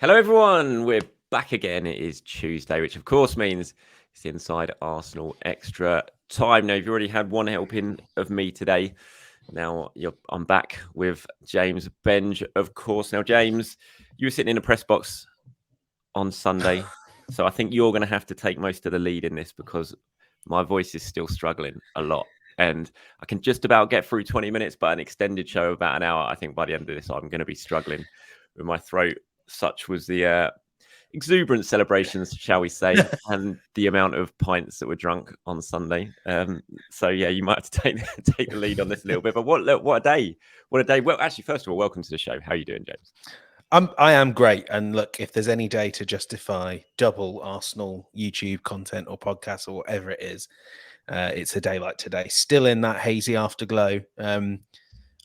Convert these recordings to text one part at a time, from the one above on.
Hello, everyone. We're back again. It is Tuesday, which of course means it's Inside Arsenal Extra Time. Now, you've already had one helping of me today. Now, I'm back with James Benge, of course. Now, James, you were sitting in the press box on Sunday, so I think you're going to have to take most of the lead in this because my voice is still struggling a lot. And I can just about get through 20 minutes, but an extended show of about an hour, I think by the end of this, I'm going to be struggling with my throat. Such was the exuberant celebrations, shall we say, and the amount of pints that were drunk on Sunday. So yeah, you might have to take the lead on this a little bit. But what a day! What a day! Well, actually, first of all, welcome to the show. How are you doing, James? I am great. And look, if there's any day to justify double Arsenal YouTube content or podcast or whatever it is, it's a day like today. Still in that hazy afterglow.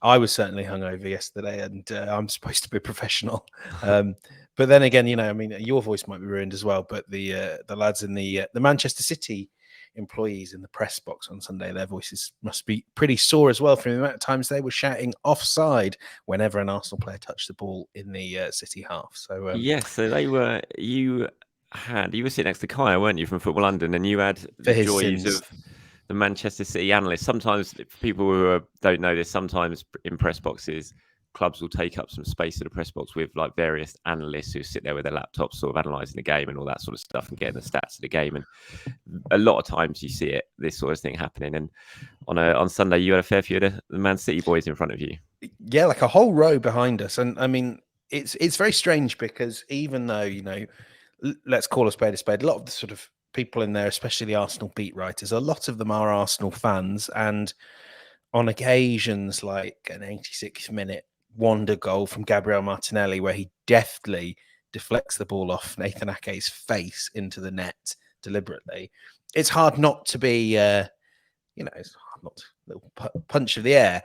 I was certainly hungover yesterday, and I'm supposed to be professional. But then again, I mean, your voice might be ruined as well. But the lads in the Manchester City employees in the press box on Sunday, their voices must be pretty sore as well from the amount of times they were shouting offside whenever an Arsenal player touched the ball in the City half. So yes, so they were. You were sitting next to Kaya, weren't you, from Football London, and you had the joys of the Manchester City analysts. Sometimes, people who don't know this, sometimes in press boxes, clubs will take up some space in the press box with like various analysts who sit there with their laptops, sort of analysing the game and all that sort of stuff and getting the stats of the game. And a lot of times you see this sort of thing happening. And on Sunday, you had a fair few of the Man City boys in front of you. Yeah, like a whole row behind us. And I mean, it's very strange because even though, let's call a spade, a lot of the sort of people in there, especially the Arsenal beat writers, a lot of them are Arsenal fans. And on occasions, like an 86th minute wonder goal from Gabriel Martinelli, where he deftly deflects the ball off Nathan Ake's face into the net deliberately, it's hard not to be, it's hard not a little punch of the air.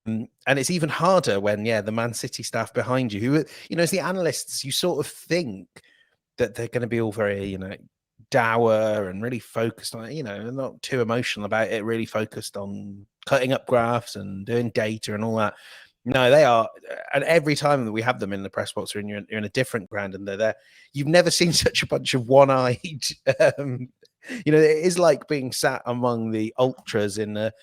And it's even harder when, the Man City staff behind you, who, as the analysts, you sort of think that they're going to be all very, dour and really focused on it, they're not too emotional about it, really focused on cutting up graphs and doing data and all that. No, they are. And every time that we have them in the press box, or you're in a different ground and they're there, you've never seen such a bunch of one-eyed. It is like being sat among the ultras in the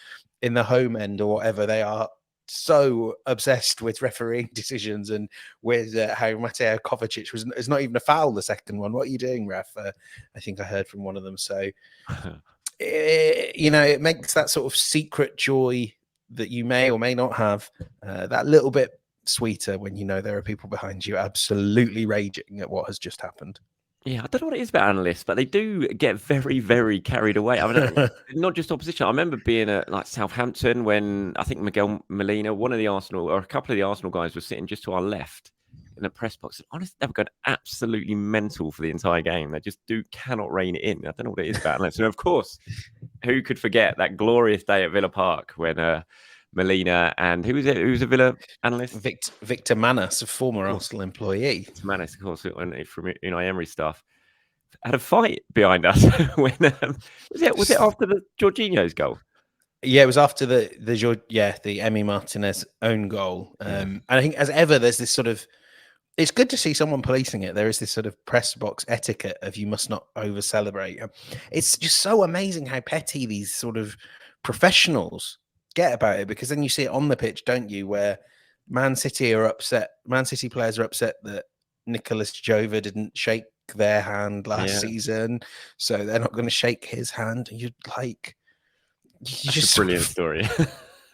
home end or whatever. They are so obsessed with refereeing decisions and with how Mateo Kovacic is not even a foul the second one. What are you doing, ref? I think I heard from one of them. So, it makes that sort of secret joy that you may or may not have that little bit sweeter when there are people behind you absolutely raging at what has just happened. Yeah, I don't know what it is about analysts, but they do get very, very carried away. I mean, not just opposition. I remember being at like Southampton when I think Miguel Molina, one of the Arsenal, or a couple of the Arsenal guys, were sitting just to our left in the press box. And honestly, they've gone absolutely mental for the entire game. They just cannot rein it in. I don't know what it is about analysts. And of course, who could forget that glorious day at Villa Park when Molina and who was it? Who was a Villa analyst? Victor Manas, a former Arsenal employee. Victor Manas, of course, from Unai Emery stuff, had a fight behind us. When was it after the Jorginho's goal? Yeah, it was after the Emi Martinez own goal. And I think, as ever, there's this sort of. It's good to see someone policing it. There is this sort of press box etiquette of you must not over celebrate. It's just so amazing how petty these sort of professionals get about it, because then you see it on the pitch, don't you, where Man City are upset. Man City players are upset that Nicolas Jova didn't shake their hand last season, so they're not going to shake his hand. And you'd like, That's a brilliant story.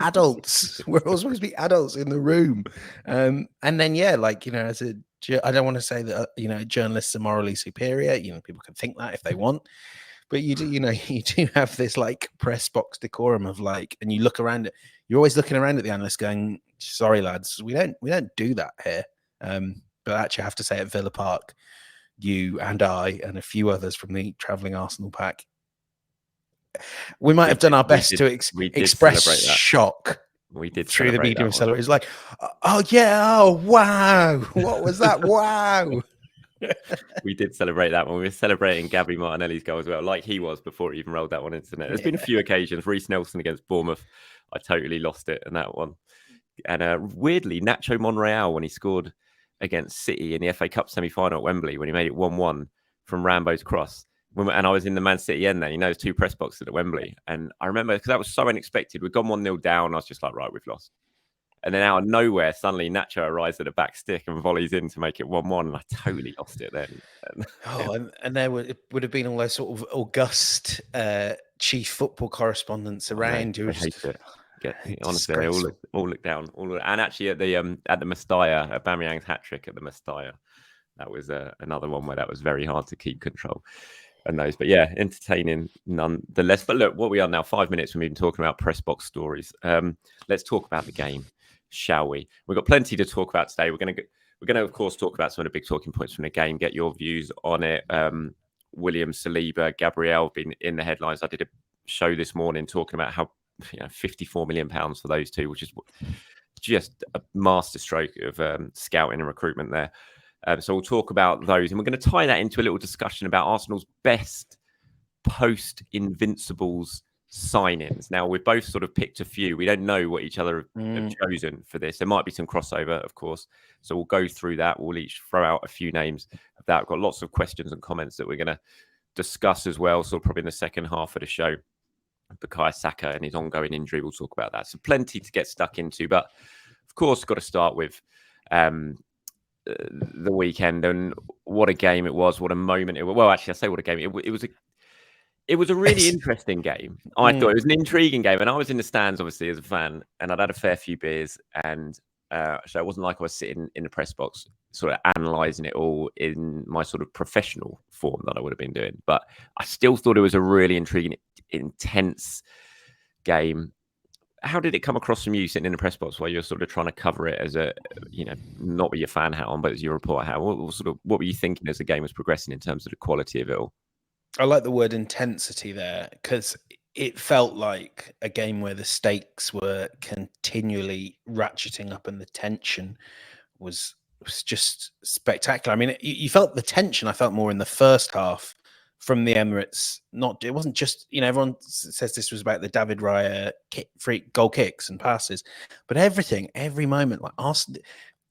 Adults, we're all supposed to be adults in the room, and then as I don't want to say that journalists are morally superior. People can think that if they want. But you do, you do have this like press box decorum of like, and you look around it. You're always looking around at the analysts, going, "Sorry, lads, we don't do that here." But actually, I have to say, at Villa Park, you and I and a few others from the travelling Arsenal pack, we might have done our best to express shock. We did through the medium celebrate. It's like, oh yeah, oh wow, what was that? Wow. We did celebrate that one. We were celebrating Gabby Martinelli's goal as well, like he was before he even rolled that one into the net. There's been a few occasions. Reece Nelson against Bournemouth, I totally lost it in that one. And weirdly, Nacho Monreal, when he scored against City in the FA Cup semi-final at Wembley when he made it 1-1 from Rambo's cross. And I was in the Man City end then, there's 2 press boxes at Wembley. And I remember, because that was so unexpected, we'd gone 1-0 down. I was just like, right, we've lost. And then out of nowhere, suddenly Nacho arrives at a back stick and volleys in to make it 1-1. And I totally lost it then. And there would have been all those sort of august chief football correspondents around you. I hate it. Honestly, they all look down. And actually at the Mestalla, Aubameyang's hat-trick at the Mestalla, that was another one where that was very hard to keep control. And those, but yeah, entertaining nonetheless. But look, what we are now, 5 minutes we've been talking about press box stories. Let's talk about the game, shall we? We've got plenty to talk about today. We're going to, of course, talk about some of the big talking points from the game. Get your views on it. William Saliba, Gabriel been in the headlines. I did a show this morning talking about how £54 million for those two, which is just a masterstroke of scouting and recruitment there. So we'll talk about those, and we're going to tie that into a little discussion about Arsenal's best post-Invincibles signings. Now, we've both sort of picked a few. We don't know what each other have chosen for this. There might be some crossover, of course. So we'll go through that. We'll each throw out a few names of that. We've got lots of questions and comments that we're going to discuss as well. So probably in the second half of the show, Bukayo Saka and his ongoing injury, we'll talk about that. So plenty to get stuck into. But, of course, got to start with the weekend, and what a game it was, what a moment it was. Well, actually, I say what a game. It was a really interesting game. I thought it was an intriguing game, and I was in the stands, obviously, as a fan, and I'd had a fair few beers, and so it wasn't like I was sitting in the press box sort of analysing it all in my sort of professional form that I would have been doing. But I still thought it was a really intriguing, intense game. How did it come across from you sitting in the press box while you're sort of trying to cover it as a, not with your fan hat on, but as your reporter hat? What were you thinking as the game was progressing in terms of the quality of it all? I like the word intensity there, because it felt like a game where the stakes were continually ratcheting up and the tension was just spectacular. I mean, you felt the tension, I felt more in the first half from the Emirates. It wasn't just, everyone says this was about the David Raya free goal kicks and passes, but every moment, like Arsenal,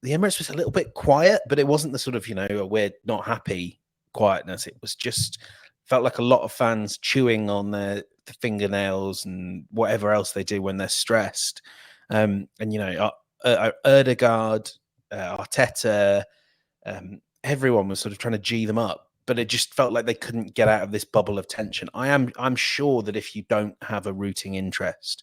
the Emirates was a little bit quiet, but it wasn't the sort of, a weird, not happy quietness. It was just, felt like a lot of fans chewing on the fingernails and whatever else they do when they're stressed. And, Odegaard, Arteta, everyone was sort of trying to G them up. But it just felt like they couldn't get out of this bubble of tension. I'm sure that if you don't have a rooting interest,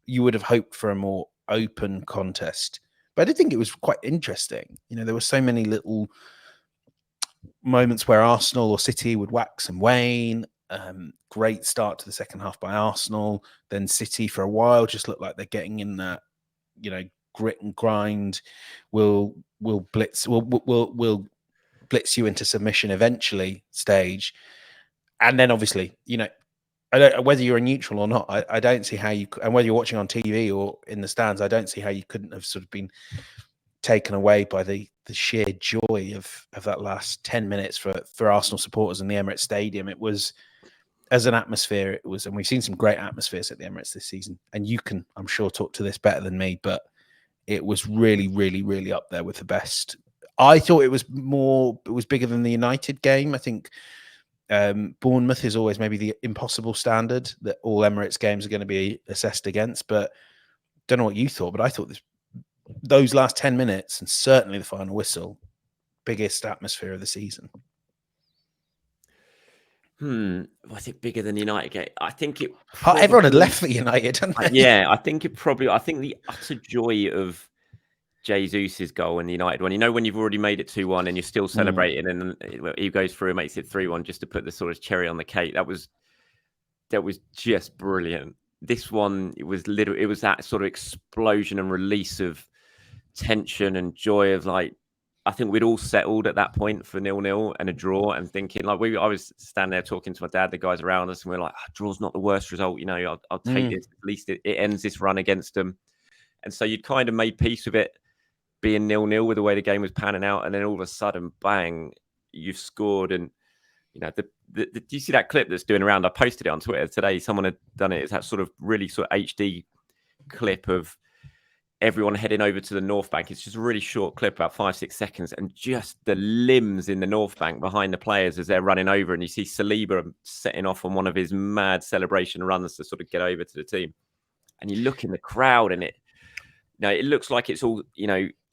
you would have hoped for a more open contest. But I did think it was quite interesting. There were so many little moments where Arsenal or City would wax and wane. Great start to the second half by Arsenal. Then City for a while just looked like they're getting in that, grit and grind. We'll blitz you into submission eventually stage. And then obviously, I don't, whether you're a neutral or not, I don't see how you, and whether you're watching on TV or in the stands, I don't see how you couldn't have sort of been taken away by the sheer joy of that last 10 minutes for Arsenal supporters in the Emirates Stadium. It was, as an atmosphere, it was, and we've seen some great atmospheres at the Emirates this season, and you can, I'm sure, talk to this better than me, but it was really, really, really up there with the best. I thought it was bigger than the United game. I think Bournemouth is always maybe the impossible standard that all Emirates games are going to be assessed against. But don't know what you thought, but I thought those last 10 minutes and certainly the final whistle, biggest atmosphere of the season. Was it bigger than the United game? I think it. Everyone had left for United, hadn't they? Yeah, I think the utter joy of Jesus' goal in the United one. When you've already made it 2-1 and you're still celebrating, and he goes through and makes it 3-1 just to put the sort of cherry on the cake. That was just brilliant. This one, it was that sort of explosion and release of tension and joy of, like, I think we'd all settled at that point for 0-0 and a draw, and thinking, like, I was standing there talking to my dad, the guys around us, and we're like, draw's not the worst result. I'll take this. At least it ends this run against them. And so you'd kind of made peace with it being 0-0 with the way the game was panning out, and then all of a sudden, bang, you've scored. And do you see that clip that's doing around? I posted it on Twitter today. Someone had done it. It's that sort of really sort of HD clip of everyone heading over to the North Bank. It's just a really short clip, about 5-6 seconds, and just the limbs in the North Bank behind the players as they're running over, and you see Saliba setting off on one of his mad celebration runs to sort of get over to the team. And you look in the crowd, and it looks like it's all,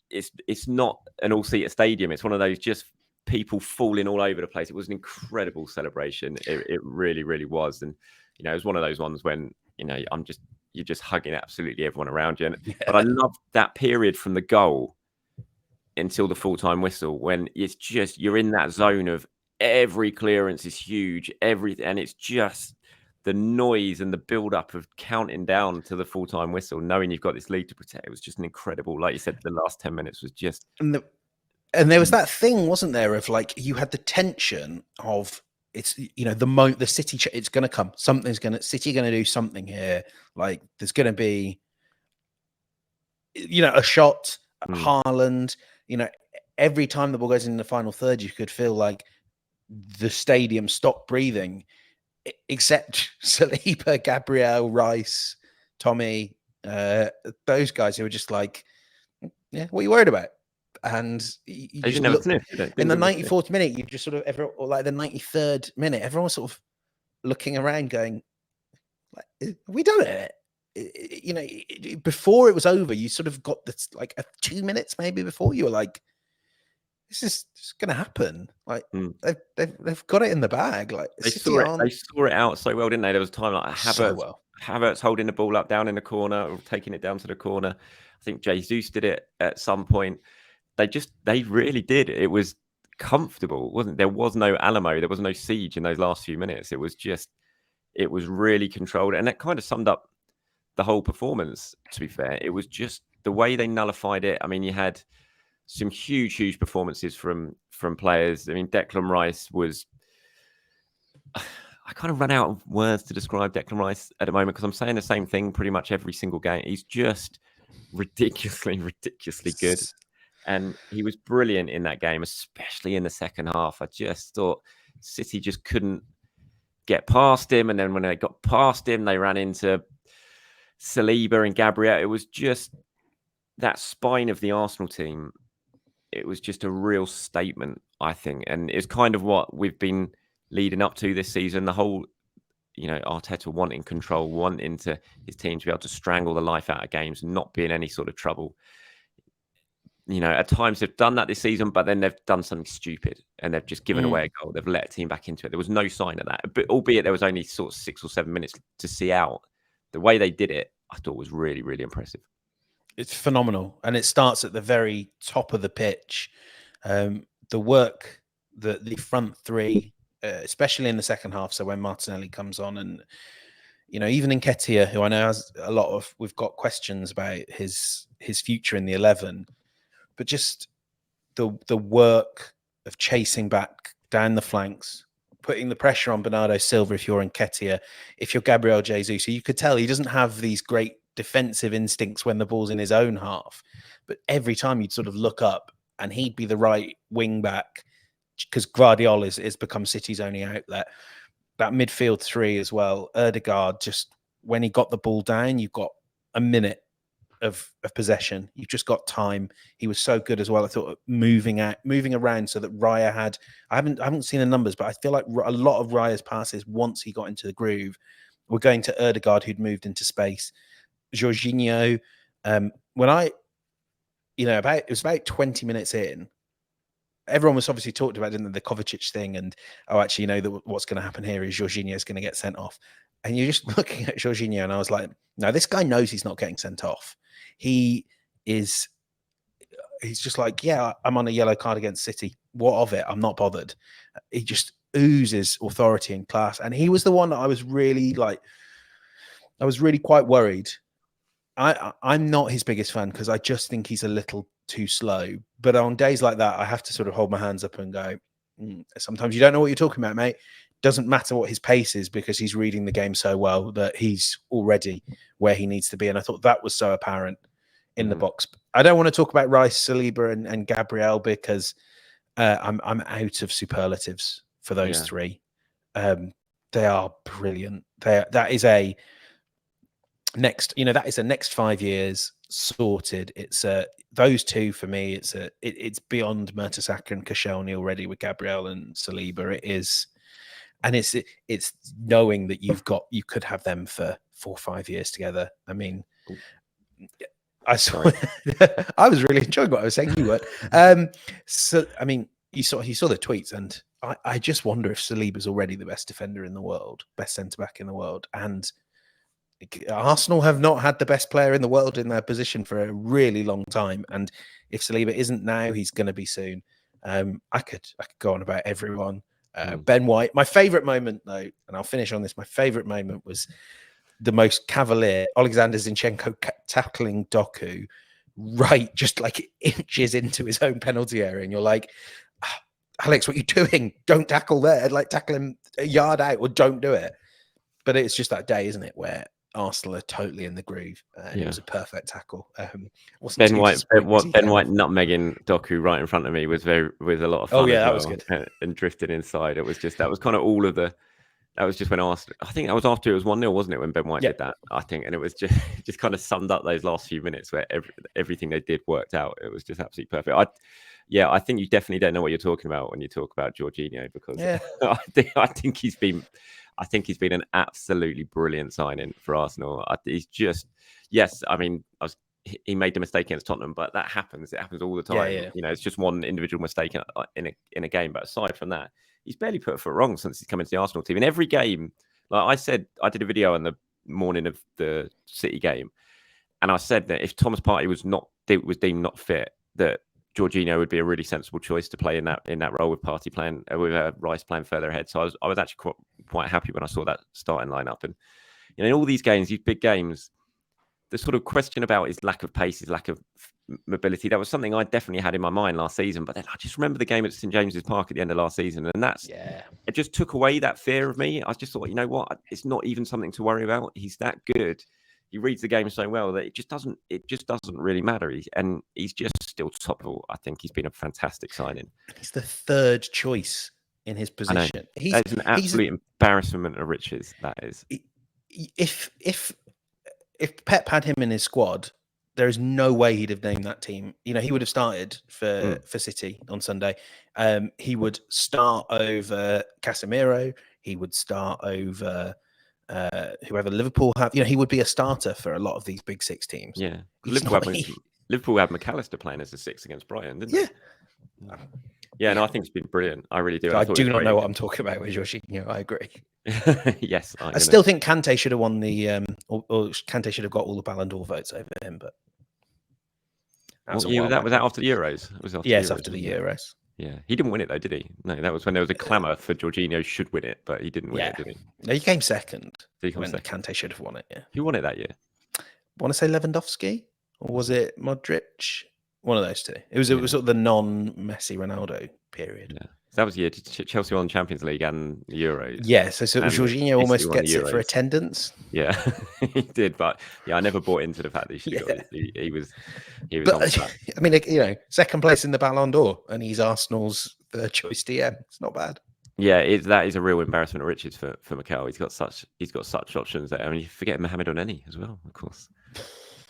it's not an all-seater stadium. It's one of those just people falling all over the place. It was an incredible celebration. It really, really was. And, it was one of those ones when, you're just hugging absolutely everyone around you. But I love that period from the goal until the full-time whistle, when it's just, you're in that zone of every clearance is huge, and it's just the noise and the build-up of counting down to the full-time whistle, knowing you've got this lead to protect. It was just an incredible, like you said, the last 10 minutes was just... And there was that thing, wasn't there, of like, you had the tension of, it's, the City, it's going to come. City going to do something here. Like, there's going to be, a shot, Haaland, every time the ball goes in the final third, you could feel like the stadium stopped breathing, except Saliba, Gabriel, Rice, Tommy, those guys who were just like, yeah, what are you worried about? And you just never look, sniffed, in the 94th minute, you just sort of, or like the 93rd minute, everyone was sort of looking around going, have we done it? Before it was over, you sort of got this, like 2 minutes maybe before, you were like, this is going to happen. Like, they've got it in the bag. Like, they saw it out so well, didn't they? There was a time like Havertz holding the ball up down in the corner, or taking it down to the corner. I think Jesus did it at some point. They really did. It was comfortable, wasn't it? There was no Alamo, there was no siege in those last few minutes. It was really controlled, and that kind of summed up the whole performance, to be fair. It was just the way they nullified it. I mean, you had some huge performances from players. I mean, Declan Rice was... I kind of run out of words to describe Declan Rice at the moment, because I'm saying the same thing pretty much every single game. He's just ridiculously good. And he was brilliant in that game, especially in the second half. I just thought City just couldn't get past him. And then when they got past him, they ran into Saliba and Gabriel. It was just that spine of the Arsenal team. It was just a real statement, I think. And it's kind of what we've been leading up to this season. The whole, Arteta wanting control, wanting his team to be able to strangle the life out of games, not be in any sort of trouble. At times they've done that this season, but then they've done something stupid and they've just given away a goal. They've let a team back into it. There was no sign of that, but albeit there was only sort of 6 or 7 minutes to see out. The way they did it, I thought was really, really impressive. It's phenomenal. And it starts at the very top of the pitch. The work, the front three, especially in the second half. So when Martinelli comes on, and, even Nketiah, who I know has we've got questions about his future in the 11, but just the work of chasing back down the flanks, putting the pressure on Bernardo Silva if you're Nketiah, if you're Gabriel Jesus. So you could tell he doesn't have these great defensive instincts when the ball's in his own half, but every time you'd sort of look up and he'd be the right wing back, because Guardiola has become City's only outlet. That midfield three as well, Odegaard, just when he got the ball down, you've got a minute of possession. You've just got time. He was so good as well. I thought moving around so that Raya had, I haven't seen the numbers, but I feel like a lot of Raya's passes, once he got into the groove, were going to Odegaard, who'd moved into space. Jorginho, when it was about 20 minutes in, everyone was obviously talked about in the Kovacic thing, and what's going to happen here is Jorginho is going to get sent off. And you're just looking at Jorginho, and I was like, no, this guy knows he's not getting sent off. He's just like, yeah, I'm on a yellow card against City. What of it? I'm not bothered. He just oozes authority and class. And he was the one that I was really quite worried. I'm not his biggest fan, because I just think he's a little too slow. But on days like that, I have to sort of hold my hands up and go, sometimes you don't know what you're talking about, mate. Doesn't matter what his pace is, because he's reading the game so well that he's already where he needs to be. And I thought that was so apparent in the box. I don't want to talk about Rice, Saliba, and Gabriel, because I'm out of superlatives for those three. They are brilliant. That is a next 5 years sorted. It's those two for me. It's beyond Mertesacker and Koscielny already with Gabriel and Saliba. It is, and it's knowing that you could have them for 4 or 5 years together. I mean, I was really enjoying what I was saying. You were. So I mean, you saw the tweets, and I just wonder if Saliba's already the best defender in the world, best centre back in the world, and Arsenal have not had the best player in the world in their position for a really long time. And if Saliba isn't now, he's going to be soon. I could go on about everyone. Ben White, my favourite moment though, and I'll finish on this. My favourite moment was the most cavalier Alexander Zinchenko tackling Doku right just like inches into his own penalty area, and you're like, Alex, what are you doing? Don't tackle there. Like, tackle him a yard out, or don't do it. But it's just that day, isn't it, where Arsenal are totally in the groove. It was a perfect tackle. Ben White nutmegging Doku right in front of me was a lot of fun. That was good. And drifted inside. That was kind of all of the. That was just when Arsenal. I think that was after it was 1-0, wasn't it? When Ben White did that, I think, and it was just kind of summed up those last few minutes where everything they did worked out. It was just absolutely perfect. I think you definitely don't know what you're talking about when you talk about Jorginho, because I think he's been an absolutely brilliant signing for Arsenal. He's just, I mean, he made the mistake against Tottenham, but that happens. It happens all the time. Yeah. You know, it's just one individual mistake in a game. But aside from that, he's barely put a foot wrong since he's come into the Arsenal team. In every game, like I said, I did a video on the morning of the City game, and I said that if Thomas Partey was deemed not fit, that Jorginho would be a really sensible choice to play in that role with Partey playing with Rice playing further ahead. So I was actually quite happy when I saw that starting lineup. And in all these games, these big games, the sort of question about his lack of pace, his lack of mobility, that was something I definitely had in my mind last season. But then I just remember the game at St James's Park at the end of last season, and it just took away that fear of me. I just thought, you know what, it's not even something to worry about. He's that good. He reads the game so well that it just doesn't really matter. He's just still top level. I think he's been a fantastic signing. He's the third choice in his position. That's an absolute embarrassment of riches. That is. If Pep had him in his squad, there is no way he'd have named that team. You know, he would have started for City on Sunday. He would start over Casemiro. He would start over whoever Liverpool have. You know, he would be a starter for a lot of these big six teams. Yeah, Liverpool had McAllister playing as a six against Brighton, didn't they? Yeah, no, I think it's been brilliant. I really do. I do not know what I'm talking about with Jorginho. I agree. Yes, I still think Kante should have won the, or Kante should have got all the Ballon d'Or votes over him. But was that after the Euros? It's after the Euros. Yeah, he didn't win it though, did he? No, that was when there was a clamour for Jorginho should win it, but he didn't win it, did he? No, he came second. Kante should have won it. Yeah, who won it that year? I want to say Lewandowski, or was it Modric? One of those two. It was sort of the non-Messi Ronaldo period. Yeah. So that was the year Chelsea won Champions League and Euros. Yeah, so Jorginho almost gets it for attendance. Yeah, he did, but I never bought into the fact that he was but, I mean, you know, second place in the Ballon d'Or, and he's Arsenal's third choice DM. It's not bad. Yeah, that is a real embarrassment of riches for Mikel. He's got such options there. I mean, you forget Mohamed Elneny as well, of course.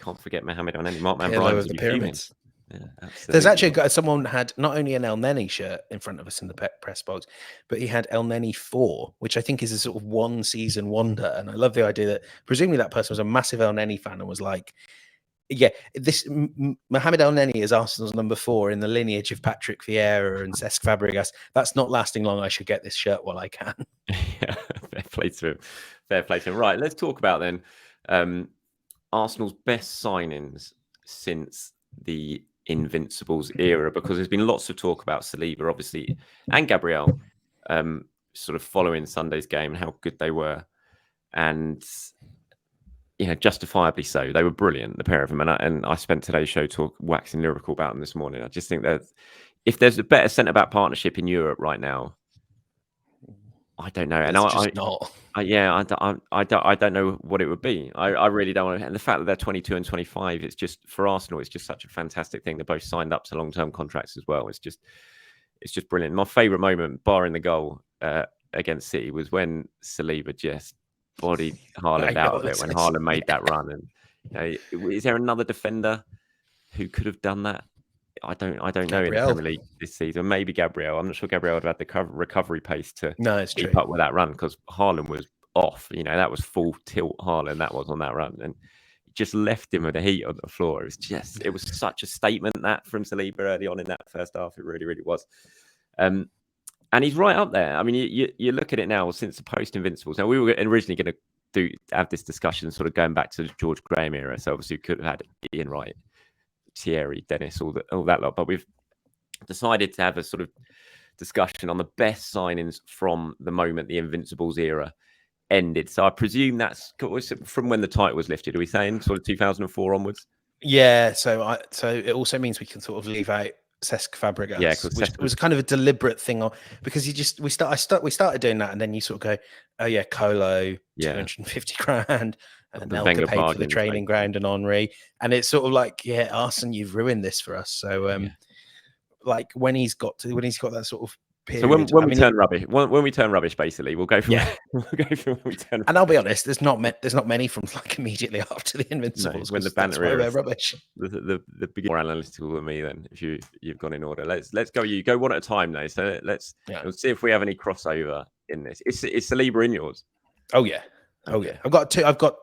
Can't forget Mohamed Elneny. Mark Man Bryan of the pyramids. Yeah, absolutely. There's actually someone had not only an Elneny shirt in front of us in the press box, but he had Elneny 4, which I think is a sort of one season wonder. And I love the idea that presumably that person was a massive Elneny fan and was like, this Mohamed Elneny is Arsenal's number 4 in the lineage of Patrick Vieira and Cesc Fabregas. That's not lasting long. I should get this shirt while I can. Yeah, fair play to him. Right, let's talk about then Arsenal's best signings since the Invincibles era, because there's been lots of talk about Saliba, obviously, and Gabriel, sort of following Sunday's game and how good they were, and justifiably so. They were brilliant, the pair of them, and I spent today's show waxing lyrical about them this morning. I just think that if there's a better centre back partnership in Europe right now, I don't know, and I don't know what it would be. I really don't want to. And the fact that they're 22 and 25, it's just for Arsenal. It's just such a fantastic thing. They're both signed up to long-term contracts as well. It's just brilliant. My favourite moment, barring the goal against City, was when Saliba just bodied Haaland out of it when Haaland made that run, and Is there another defender who could have done that? I don't know in the Premier League this season. Maybe Gabriel. I'm not sure Gabriel would have had the recovery pace to keep up with that run, because Haaland was off. That was full tilt Haaland that was on that run, and just left him with the heat on the floor. It was such a statement that from Saliba early on in that first half. It really, really was. And he's right up there. I mean, you look at it now since the post Invincibles. Now, we were originally going to have this discussion sort of going back to the George Graham era. So obviously we could have had Ian Wright, Thierry, Dennis, all that lot. But we've decided to have a sort of discussion on the best signings from the moment the Invincibles era ended. So I presume that's from when the title was lifted. Are we saying sort of 2004 onwards? Yeah. So it also means we can sort of leave out Cesc Fabregas, which was kind of a deliberate thing, because we started doing that, and then you sort of go, oh yeah, Colo, 250 grand, and Nelka paid for the training ground and Henri, and it's sort of like, yeah, Arsene, you've ruined this for us. So like when he's got that sort of period. So when we turn rubbish, basically, we'll go from we'll go from when we turn rubbish. And I'll be honest, there's not many from like immediately after the Invincibles. When the banter era, rubbish. The big more analytical than me. Then if you've gone in order, let's go. You go one at a time now. So let's see if we have any crossover in this. Is Saliba in yours? Oh yeah. I've got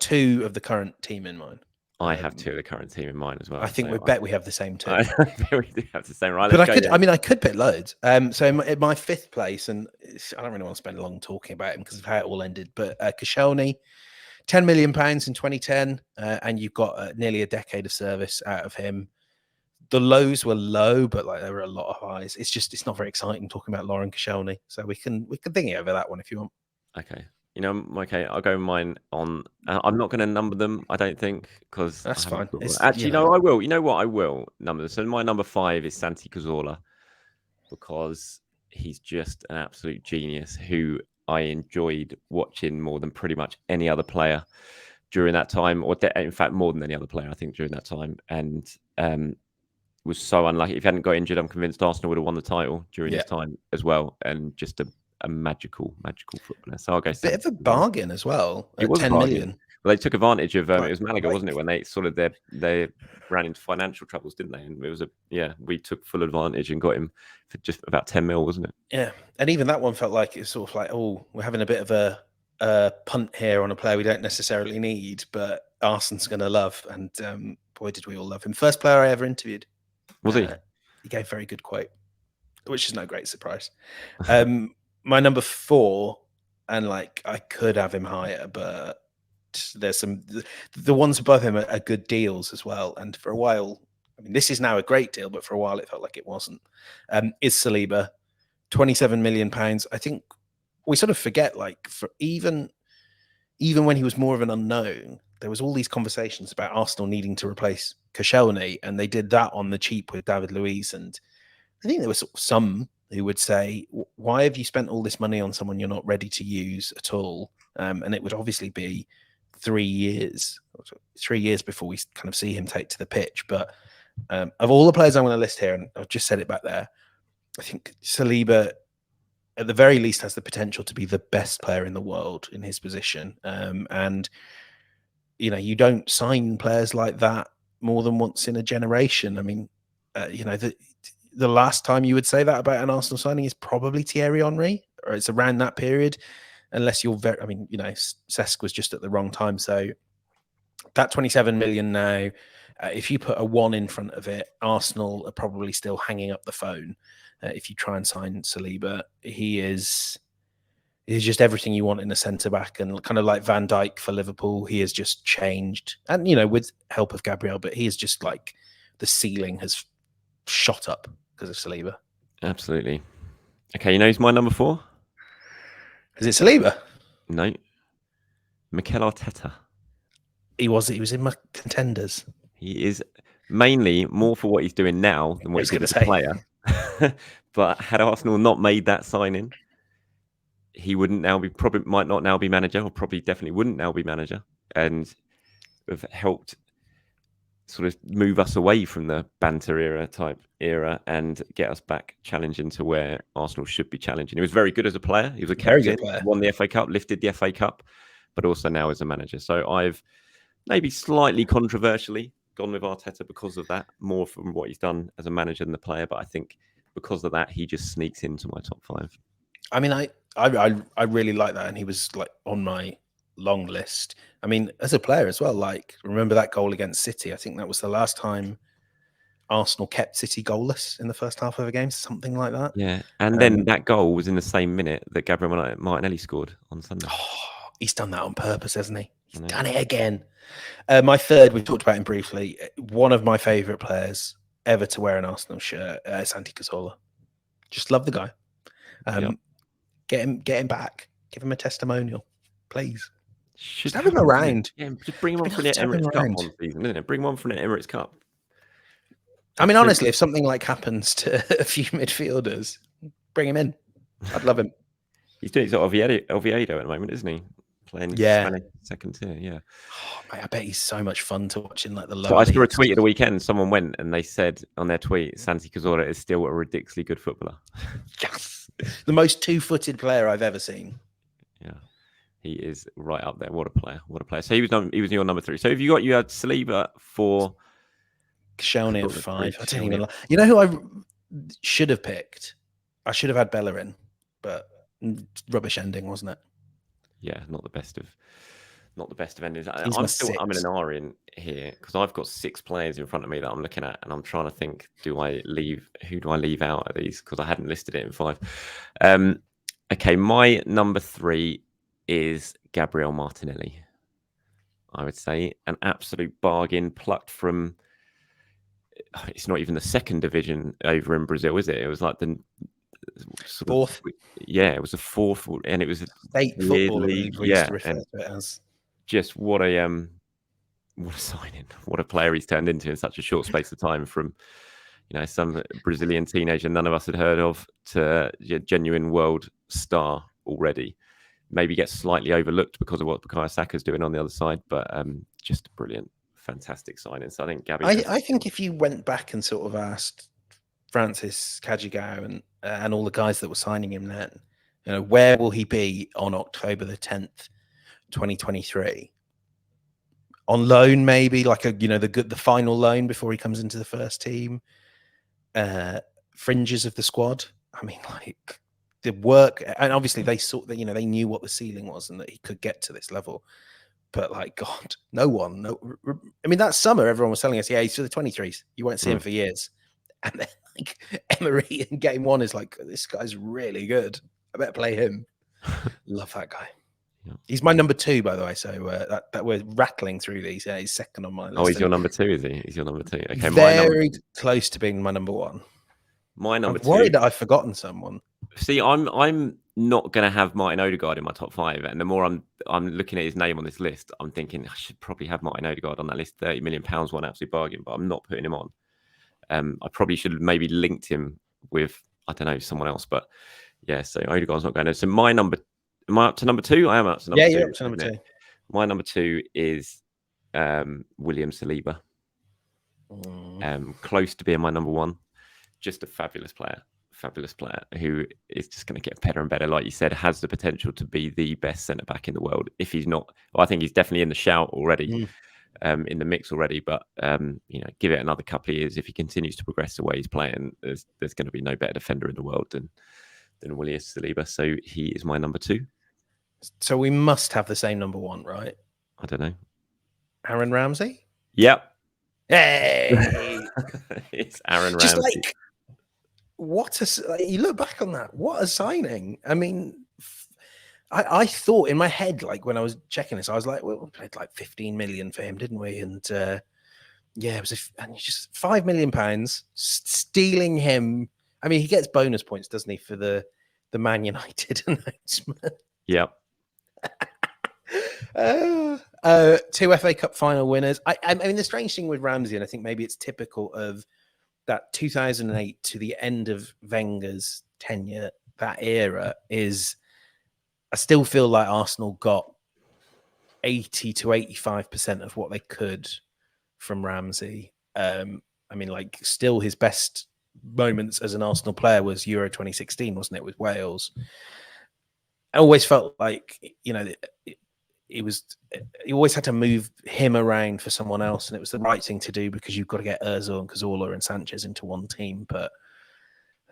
two of the current team in mind. I have two of the current team in mind as well. I think we have the same two. I we do have the same, right? But I could pick loads. So in my fifth place, and I don't really want to spend long talking about him because of how it all ended, but Koscielny, £10 million in 2010, and you've got nearly a decade of service out of him. The lows were low, but like there were a lot of highs. It's not very exciting talking about Laurent Koscielny, so we can think over that one if you want. Okay. Okay, I'll go mine on. I'm not going to number them, I don't think, because that's fine. Actually, no, I will. You know what? I will number them. So my number 5 is Santi Cazorla, because he's just an absolute genius who I enjoyed watching more than pretty much any other player during that time, or in fact, more than any other player, I think, during that time. And was so unlucky. If he hadn't got injured, I'm convinced Arsenal would have won the title during his time as well. And just a magical footballer. So I'll go. Bit of a bargain as well. It was 10 million. Well, they took advantage of it was Malaga, wasn't it? When they sort of they ran into financial troubles, didn't they? And it was we took full advantage and got him for just about 10 mil, wasn't it? Yeah, and even that one felt like it's sort of like, oh, we're having a bit of a punt here on a player we don't necessarily need, but Arsene's going to love. And boy, did we all love him. First player I ever interviewed. Was he? He gave a very good quote, which is no great surprise. My number 4, and like I could have him higher, but there's the ones above him are good deals as well. And for a while, I mean, this is now a great deal, but for a while it felt like it wasn't. Is Saliba, £27 million? I think we sort of forget, like, for even when he was more of an unknown, there was all these conversations about Arsenal needing to replace Koscielny, and they did that on the cheap with David Luiz. And I think there was some who would say, why have you spent all this money on someone you're not ready to use at all? And it would obviously be 3 years before we kind of see him take to the pitch. But of all the players I'm going to list here, and I've just said it back there, I think Saliba, at the very least, has the potential to be the best player in the world in his position. And, you don't sign players like that more than once in a generation. I mean, the last time you would say that about an Arsenal signing is probably Thierry Henry, or it's around that period, unless you're Cesc was just at the wrong time. So that 27 million now, if you put a 1 in front of it, Arsenal are probably still hanging up the phone. If you try and sign Saliba, he's just everything you want in a centre-back, and kind of like Van Dijk for Liverpool, he has just changed. And, with help of Gabriel, but he is just like the ceiling has shot up because of Saliba. Absolutely. Okay, who's my number 4? Is it Saliba? No. Mikel Arteta. He was in my contenders. He is mainly more for what he's doing now than what he did as a player. But had Arsenal not made that signing, he might not now be manager, or probably definitely wouldn't now be manager, and have helped sort of move us away from the banter era and get us back challenging to where Arsenal should be challenging. He was very good as a player. He was a captain, won the FA Cup, lifted the FA Cup, but also now as a manager. So I've maybe slightly controversially gone with Arteta because of that, more from what he's done as a manager than the player. But I think because of that, he just sneaks into my top 5. I mean, I really like that, and he was like on my long list. I mean, as a player as well. Like, remember that goal against City? I think that was the last time Arsenal kept City goalless in the first half of a game, something like that. Yeah, and then that goal was in the same minute that Gabriel Martinelli scored on Sunday. Oh, he's done that on purpose, hasn't he? He's done it again. My third, we talked about him briefly. One of my favourite players ever to wear an Arsenal shirt, Santi Cazorla. Just love the guy. Get him back. Give him a testimonial, please. Just have him around. Yeah, just bring him on for the Emirates Cup one season, isn't it? Bring him on for the Emirates Cup. I mean, honestly, if something like happens to a few midfielders, bring him in. I'd love him. He's doing sort of Oviedo at the moment, isn't he? Playing Spanish second tier, yeah. Oh, mate, I bet he's so much fun to watch in like the lower. So I saw a tweet at the weekend. Someone went and they said on their tweet, Santi Cazorla is still a ridiculously good footballer. Yes, the most two-footed player I've ever seen. Yeah, he is right up there. What a player! What a player! So he was your number 3. So if you had Saliba 4, Koscielny at 5. I didn't even. You know who I should have picked? I should have had Bellerin, but rubbish ending, wasn't it? Yeah, not the best of endings. I'm in an R in here because I've got 6 players in front of me that I'm looking at, and I'm trying to think: who do I leave out of these? Because I hadn't listed it in 5. Okay, my number 3 is Gabriel Martinelli. I would say an absolute bargain, plucked from. It's not even the second division over in Brazil, is it? It was like the 4th. Yeah, it was the 4th, and it was a state football league. Yeah, and just what a signing! What a player he's turned into in such a short space of time. From some Brazilian teenager none of us had heard of to a genuine world star already. Maybe gets slightly overlooked because of what Bukayo Saka's doing on the other side, but just a brilliant, fantastic signing. So I think Gabby. I think if you went back and sort of asked Francis Cajigao and all the guys that were signing him then, where will he be on October the 10th, 2023? On loan, maybe like the final loan before he comes into the first team. Fringes of the squad. I mean, like the work, and obviously they saw that they knew what the ceiling was and that he could get to this level. But like, God, no. I mean, that summer everyone was telling us, yeah, he's for the 23s. You won't see him for years. And then like Emery in game 1 is like, this guy's really good. I better play him. Love that guy. Yeah. He's my number 2, by the way. So that we're rattling through these. Yeah, he's second on my list. Oh, he's your number 2, is he? He's your number 2. Okay, very close to being my number 1. My number 2. I'm worried that I've forgotten someone. See, I'm not going to have Martin Odegaard in my top 5, and the more I'm looking at his name on this list, I'm thinking I should probably have Martin Odegaard on that list. £30 million, one absolute bargain, but I'm not putting him on. I probably should have maybe linked him with someone else, but yeah. So Odegaard's not going to. So am I up to number 2? I am up to number 2. Yeah, you're up to number 2. My number 2 is William Saliba. Close to being my number 1. Just a fabulous player who is just going to get better and better. Like you said, has the potential to be the best centre back in the world. If he's not, I think he's definitely in the shout already, in the mix already. But give it another couple of years. If he continues to progress the way he's playing, there's going to be no better defender in the world than William Saliba. So he is my number 2. So we must have the same number 1, right? I don't know. Aaron Ramsey? Yep. Hey, it's Aaron Ramsey. Just like, you look back on that, what a signing. I mean, I thought in my head, like when I was checking this, I was like, well, we paid like 15 million for him, didn't we? And yeah, it was just £5 million stealing him. I mean, he gets bonus points, doesn't he, for the Man United announcement? Yep. 2 FA Cup final winners. I mean, the strange thing with Ramsey, and I think maybe it's typical of that 2008 to the end of Wenger's tenure, that era, is I still feel like Arsenal got 80 to 85% of what they could from Ramsey. I mean, like, still his best moments as an Arsenal player was Euro 2016, wasn't it, with Wales? I always felt like, you always had to move him around for someone else, and it was the right thing to do because you've got to get Ozil and Cazorla and Sanchez into one team. But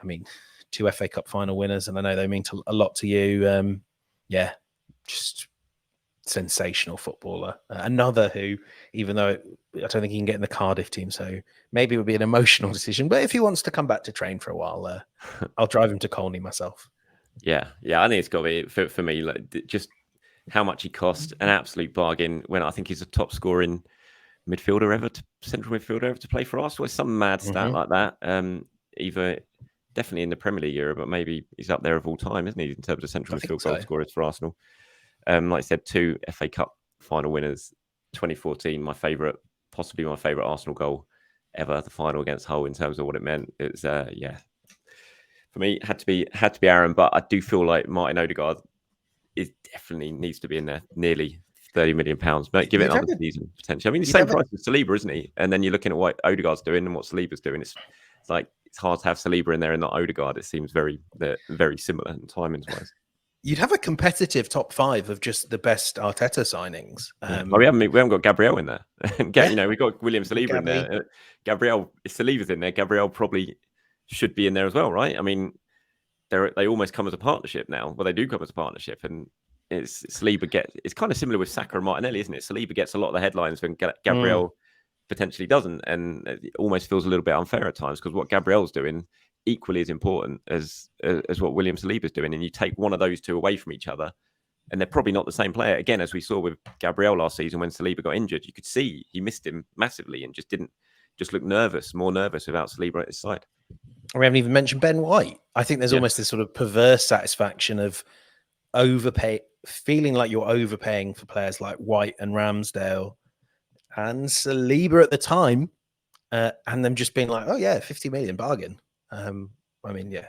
I mean, 2 FA Cup final winners, and I know they mean a lot to you. Yeah, just sensational footballer. Another who, even though I don't think he can get in the Cardiff team, so maybe it would be an emotional decision. But if he wants to come back to train for a while, I'll drive him to Colney myself. Yeah, I think it's got to be for me. Like, just how much he cost, an absolute bargain. When I think he's a top scoring midfielder ever, central midfielder ever to play for Arsenal. It's some mad stat like that. Either definitely in the Premier League era, but maybe he's up there of all time, isn't he, in terms of central midfield goal scorers for Arsenal? Like I said, 2 FA Cup final winners. 2014, possibly my favourite Arsenal goal ever, the final against Hull, in terms of what it meant. It was, for me, had to be Aaron, but I do feel like Martin Odegaard definitely needs to be in there, nearly £30 million. But give it another season potentially. I mean, the same price as Saliba, isn't he? And then you're looking at what Odegaard's doing and what Saliba's doing. It's like it's hard to have Saliba in there and not Odegaard. It seems very similar in timings-wise. You'd have a competitive top 5 of just the best Arteta signings. We haven't got Gabriel in there. We've got William Saliba in there. Gabriel, if Saliba's in there, Gabriel probably should be in there as well, right? I mean, they almost come as a partnership now. Well, they do come as a partnership, and it's kind of similar with Saka and Martinelli, isn't it? Saliba gets a lot of the headlines when Gabriel potentially doesn't, and it almost feels a little bit unfair at times because what Gabriel's doing equally as important as what William Saliba's doing, and you take one of those two away from each other, and they're probably not the same player. Again, as we saw with Gabriel last season when Saliba got injured, you could see he missed him massively and just looked more nervous without Saliba at his side. We haven't even mentioned Ben White. I think there's almost this sort of perverse satisfaction of feeling like you're overpaying for players like White and Ramsdale and Saliba at the time, and them just being like, oh yeah, 50 million bargain. I mean, yeah,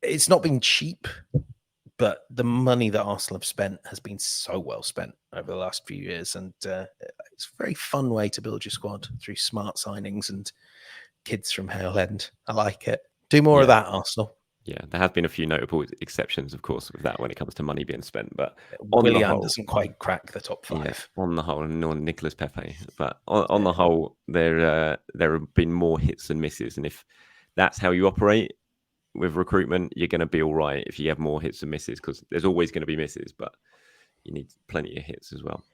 it's not been cheap, but the money that Arsenal have spent has been so well spent over the last few years, and it's a very fun way to build your squad through smart signings and kids from Hale End. I like it. Do more of that, Arsenal. Yeah, there have been a few notable exceptions, of course, with that when it comes to money being spent. But William doesn't quite crack the top 5. Yeah, on the whole, nor Nicolas Pepe. But on the whole, there have been more hits and misses. And if that's how you operate with recruitment, you're going to be all right if you have more hits and misses, because there's always going to be misses, but you need plenty of hits as well.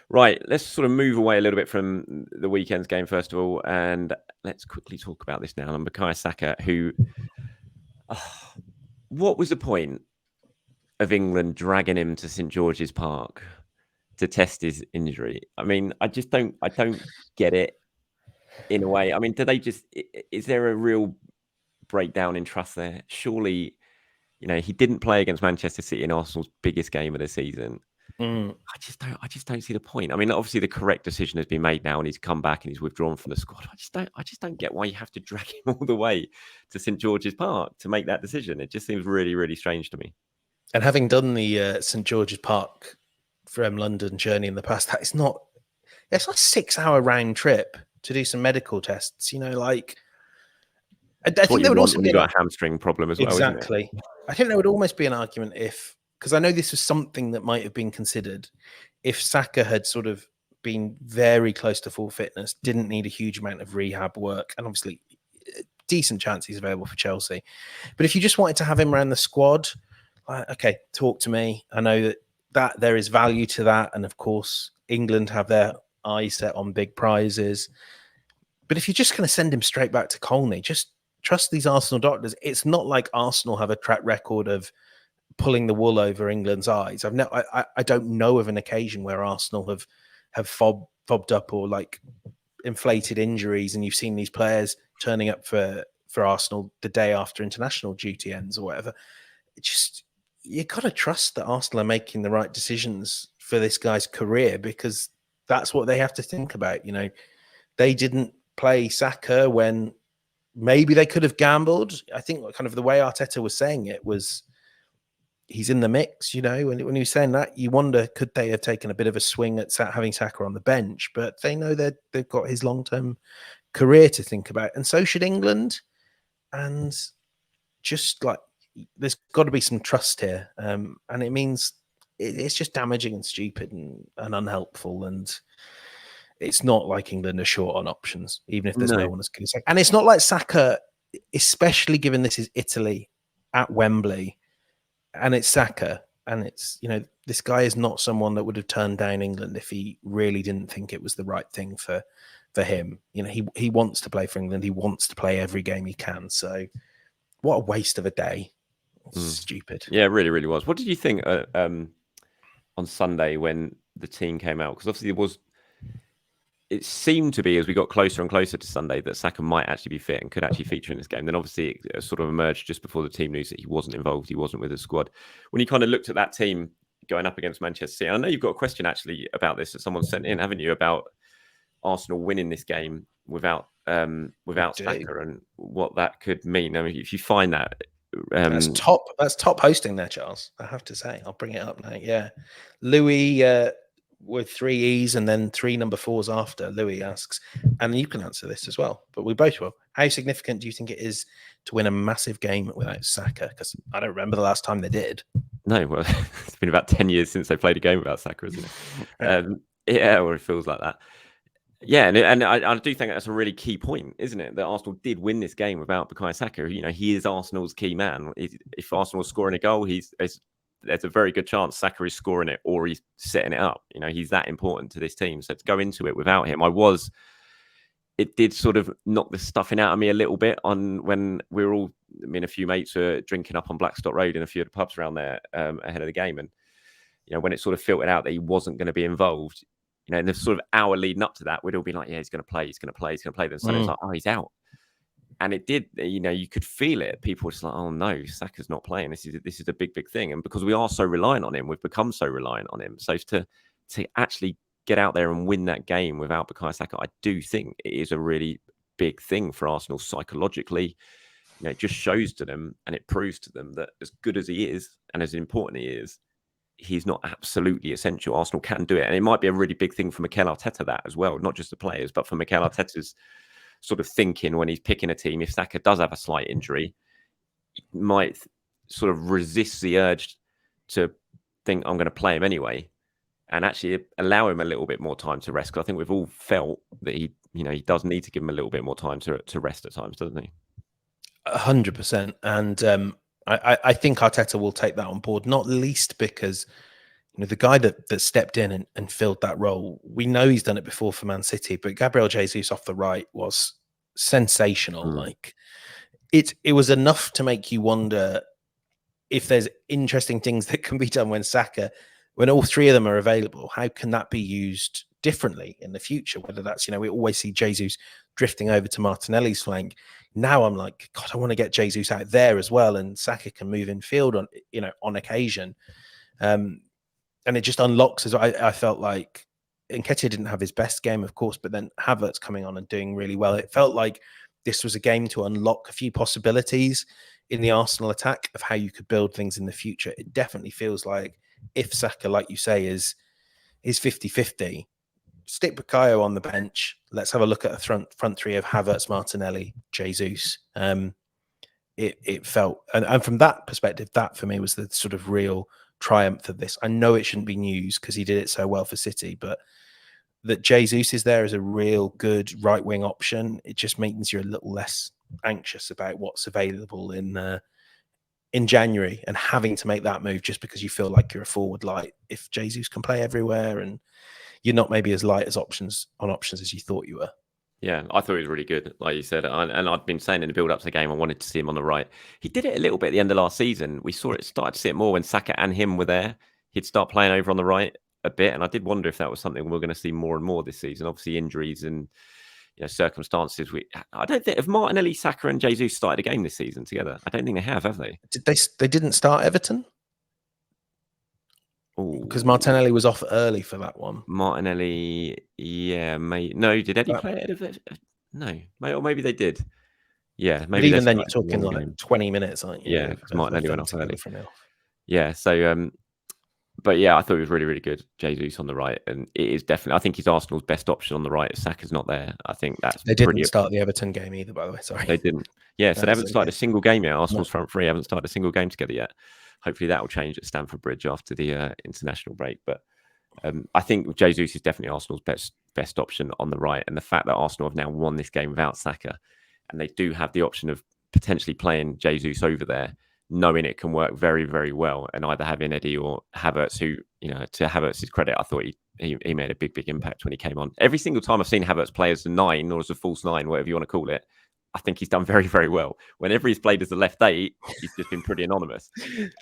Right, let's sort of move away a little bit from the weekend's game, first of all, and let's quickly talk about this now. And Bukayo Saka, who... what was the point of England dragging him to St George's Park to test his injury? I mean, I don't get it in a way. I mean, is there a real breakdown in trust there? Surely, he didn't play against Manchester City in Arsenal's biggest game of the season. I just don't see the point. I mean, obviously the correct decision has been made now, and he's come back and he's withdrawn from the squad. I just don't get why you have to drag him all the way to St George's Park to make that decision. It just seems really, really strange to me. And having done the St George's Park from London journey in the past, it's like a 6-hour round trip to do some medical tests. I think there would also be a hamstring problem as well. Exactly. I think there would almost be an argument because I know this was something that might have been considered if Saka had sort of been very close to full fitness, didn't need a huge amount of rehab work, and obviously decent chance he's available for Chelsea. But if you just wanted to have him around the squad, okay, talk to me. I know that there is value to that. And of course, England have their eyes set on big prizes. But if you're just going to send him straight back to Colney, just trust these Arsenal doctors. It's not like Arsenal have a track record of pulling the wool over England's eyes. I don't know of an occasion where Arsenal have fobbed up or inflated injuries, and you've seen these players turning up for Arsenal the day after international duty ends or whatever. You got to trust that Arsenal are making the right decisions for this guy's career, because that's what they have to think about. They didn't play Saka when maybe they could have gambled. I think kind of the way Arteta was saying it was, he's in the mix, when he was saying that, you wonder, could they have taken a bit of a swing at having Saka on the bench? But they know that they've got his long-term career to think about. And so should England. And just there's got to be some trust here. And it means it's just damaging and stupid and unhelpful. And it's not like England are short on options, even if there's no one as good as Saka. And it's not like Saka, especially given this is Italy at Wembley, and it's Saka, and it's, this guy is not someone that would have turned down England if he really didn't think it was the right thing for him. He wants to play for England. He wants to play every game he can. So what a waste of a day. Stupid. Yeah, it really, really was. What did you think on Sunday when the team came out? Because obviously it seemed to be, as we got closer and closer to Sunday, that Saka might actually be fit and could actually feature in this game. Then obviously it sort of emerged just before the team news that he wasn't involved. He wasn't with the squad. When you kind of looked at that team going up against Manchester City, I know you've got a question actually about this that someone sent in, haven't you, about Arsenal winning this game without Saka and what that could mean. I mean, if you find that that's top hosting there, Charles. I have to say, I'll bring it up now. Yeah, Louis with 3 E's and then 3 number 4s after. Louis asks, and you can answer this as well, but we both will. How significant do you think it is to win a massive game without Saka? Because I don't remember the last time they did. No, well, it's been about 10 years since they played a game without Saka, isn't it? Yeah, or it feels like that. Yeah, and I do think that's a really key point, isn't it? That Arsenal did win this game without Bukayo Saka. He is Arsenal's key man. If Arsenal's scoring a goal, there's a very good chance Saka is scoring it or he's setting it up. He's that important to this team. So to go into it without him, it did sort of knock the stuffing out of me a little bit on when we were all, me and a few mates were drinking up on Blackstock Road in a few of the pubs around there ahead of the game. And, when it sort of filtered out that he wasn't going to be involved, in the sort of hour leading up to that, we'd all be like, yeah, he's going to play. Then suddenly it's like, oh, he's out. And it did, you could feel it. People were just like, oh no, Saka's not playing. This is a big, big thing. And because we are so reliant on him, we've become so reliant on him. So to actually get out there and win that game without Bukayo Saka, I do think it is a really big thing for Arsenal psychologically. It just shows to them and it proves to them that as good as he is and as important he is, he's not absolutely essential. Arsenal can do it. And it might be a really big thing for Mikel Arteta that as well, not just the players, but for Mikel Arteta's sort of thinking when he's picking a team. If Saka does have a slight injury, he might sort of resist the urge to think, I'm going to play him anyway, and actually allow him a little bit more time to rest. Because I think we've all felt that he does need to give him a little bit more time to rest at times, doesn't he? 100%. And I think Arteta will take that on board, not least because the guy that stepped in and filled that role, we know he's done it before for Man City, but Gabriel Jesus off the right was sensational. Like it was enough to make you wonder if there's interesting things that can be done when all 3 of them are available. How can that be used differently in the future? Whether that's, we always see Jesus drifting over to Martinelli's flank. Now I'm like, God, I want to get Jesus out there as well, and Saka can move in field on occasion. And it just unlocks as I felt like Nketiah didn't have his best game, of course, but then Havertz coming on and doing really well. It felt like this was a game to unlock a few possibilities in the Arsenal attack of how you could build things in the future. It definitely feels like if Saka, like you say, is 50-50, stick Bukayo on the bench. Let's have a look at a front 3 of Havertz, Martinelli, Jesus. It felt, and from that perspective, that for me was the sort of real triumph of this. I know it shouldn't be news because he did it so well for City, but that Jesus is there as a real good right wing option, it just means you're a little less anxious about what's available in January and having to make that move just because you feel like you're a forward light. If Jesus can play everywhere and you're not maybe as light as options as you thought you were. Yeah, I thought he was really good, like you said. And I'd been saying in the build-up to the game, I wanted to see him on the right. He did it a little bit at the end of last season. We started to see it more when Saka and him were there. He'd start playing over on the right a bit. And I did wonder if that was something we're going to see more and more this season. Obviously, injuries and circumstances. I don't think, have Martinelli, Saka and Jesus started a game this season together? I don't think they have they? They didn't start Everton? Because Martinelli was off early for that one. Martinelli, yeah, mate. No, did Eddie play ahead of it? No, or maybe they did. Yeah, maybe. But even then, you're talking like 20 minutes, aren't you? Yeah, because Martinelli went off early. Yeah, so, But yeah, I thought he was really, really good. Jesus on the right, and it is definitely. I think he's Arsenal's best option on the right. If Saka's not there, I think that's They pretty. didn't start the Everton game either, by the way. Sorry, They didn't. Yeah, so they haven't started a single game yet. Arsenal's front three haven't started a single game together yet. Hopefully that will change at Stamford Bridge after the international break. But I think Jesus is definitely Arsenal's best option on the right, and the fact that Arsenal have now won this game without Saka, and they do have the option of potentially playing Jesus over there, knowing it can work very, very well, and either having Eddie or Havertz, who, to Havertz's credit, I thought he made a big impact when he came on. Every single time I've seen Havertz play as a 9 or as a false 9, whatever you want to call it, I think he's done very, very well. Whenever he's played as a left 8, he's just been pretty anonymous.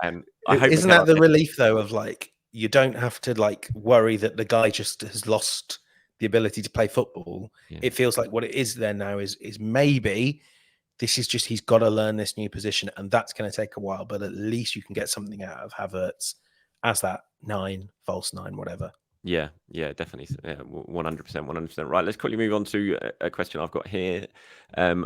And I hope isn't that the relief though of like, you don't have to like worry that the guy just has lost the ability to play football. Yeah. It feels like what it is there now is maybe this is just, he's got to learn this new position, and that's going to take a while, but at least you can get something out of Havertz as that 9, false 9, whatever. Yeah, definitely. 100%. Right, let's quickly move on to a question I've got here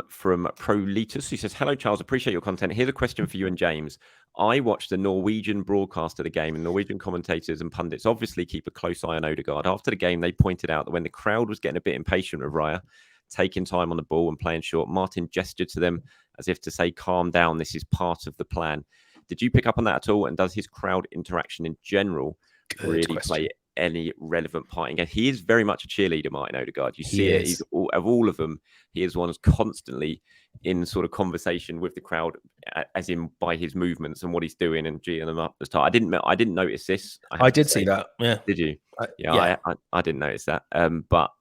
from Prolitus, who says, "Hello, Charles. Appreciate your content. Here's a question for you and James. I watched the Norwegian broadcast of the game, and Norwegian commentators and pundits obviously keep a close eye on Odegaard. After the game, they pointed out that when the crowd was getting a bit impatient with Raya, taking time on the ball and playing short, Martin gestured to them as if to say, 'Calm down. This is part of the plan.' Did you pick up on that at all? And does his crowd interaction in general really play any relevant part? Again, he is very much a cheerleader, Martin Odegaard. You see it. He's of all of them, he is one who's constantly in sort of conversation with the crowd, as in by his movements and what he's doing and geeing them up at the start. I didn't notice this. I did see that. Yeah. Did you? I didn't notice that. But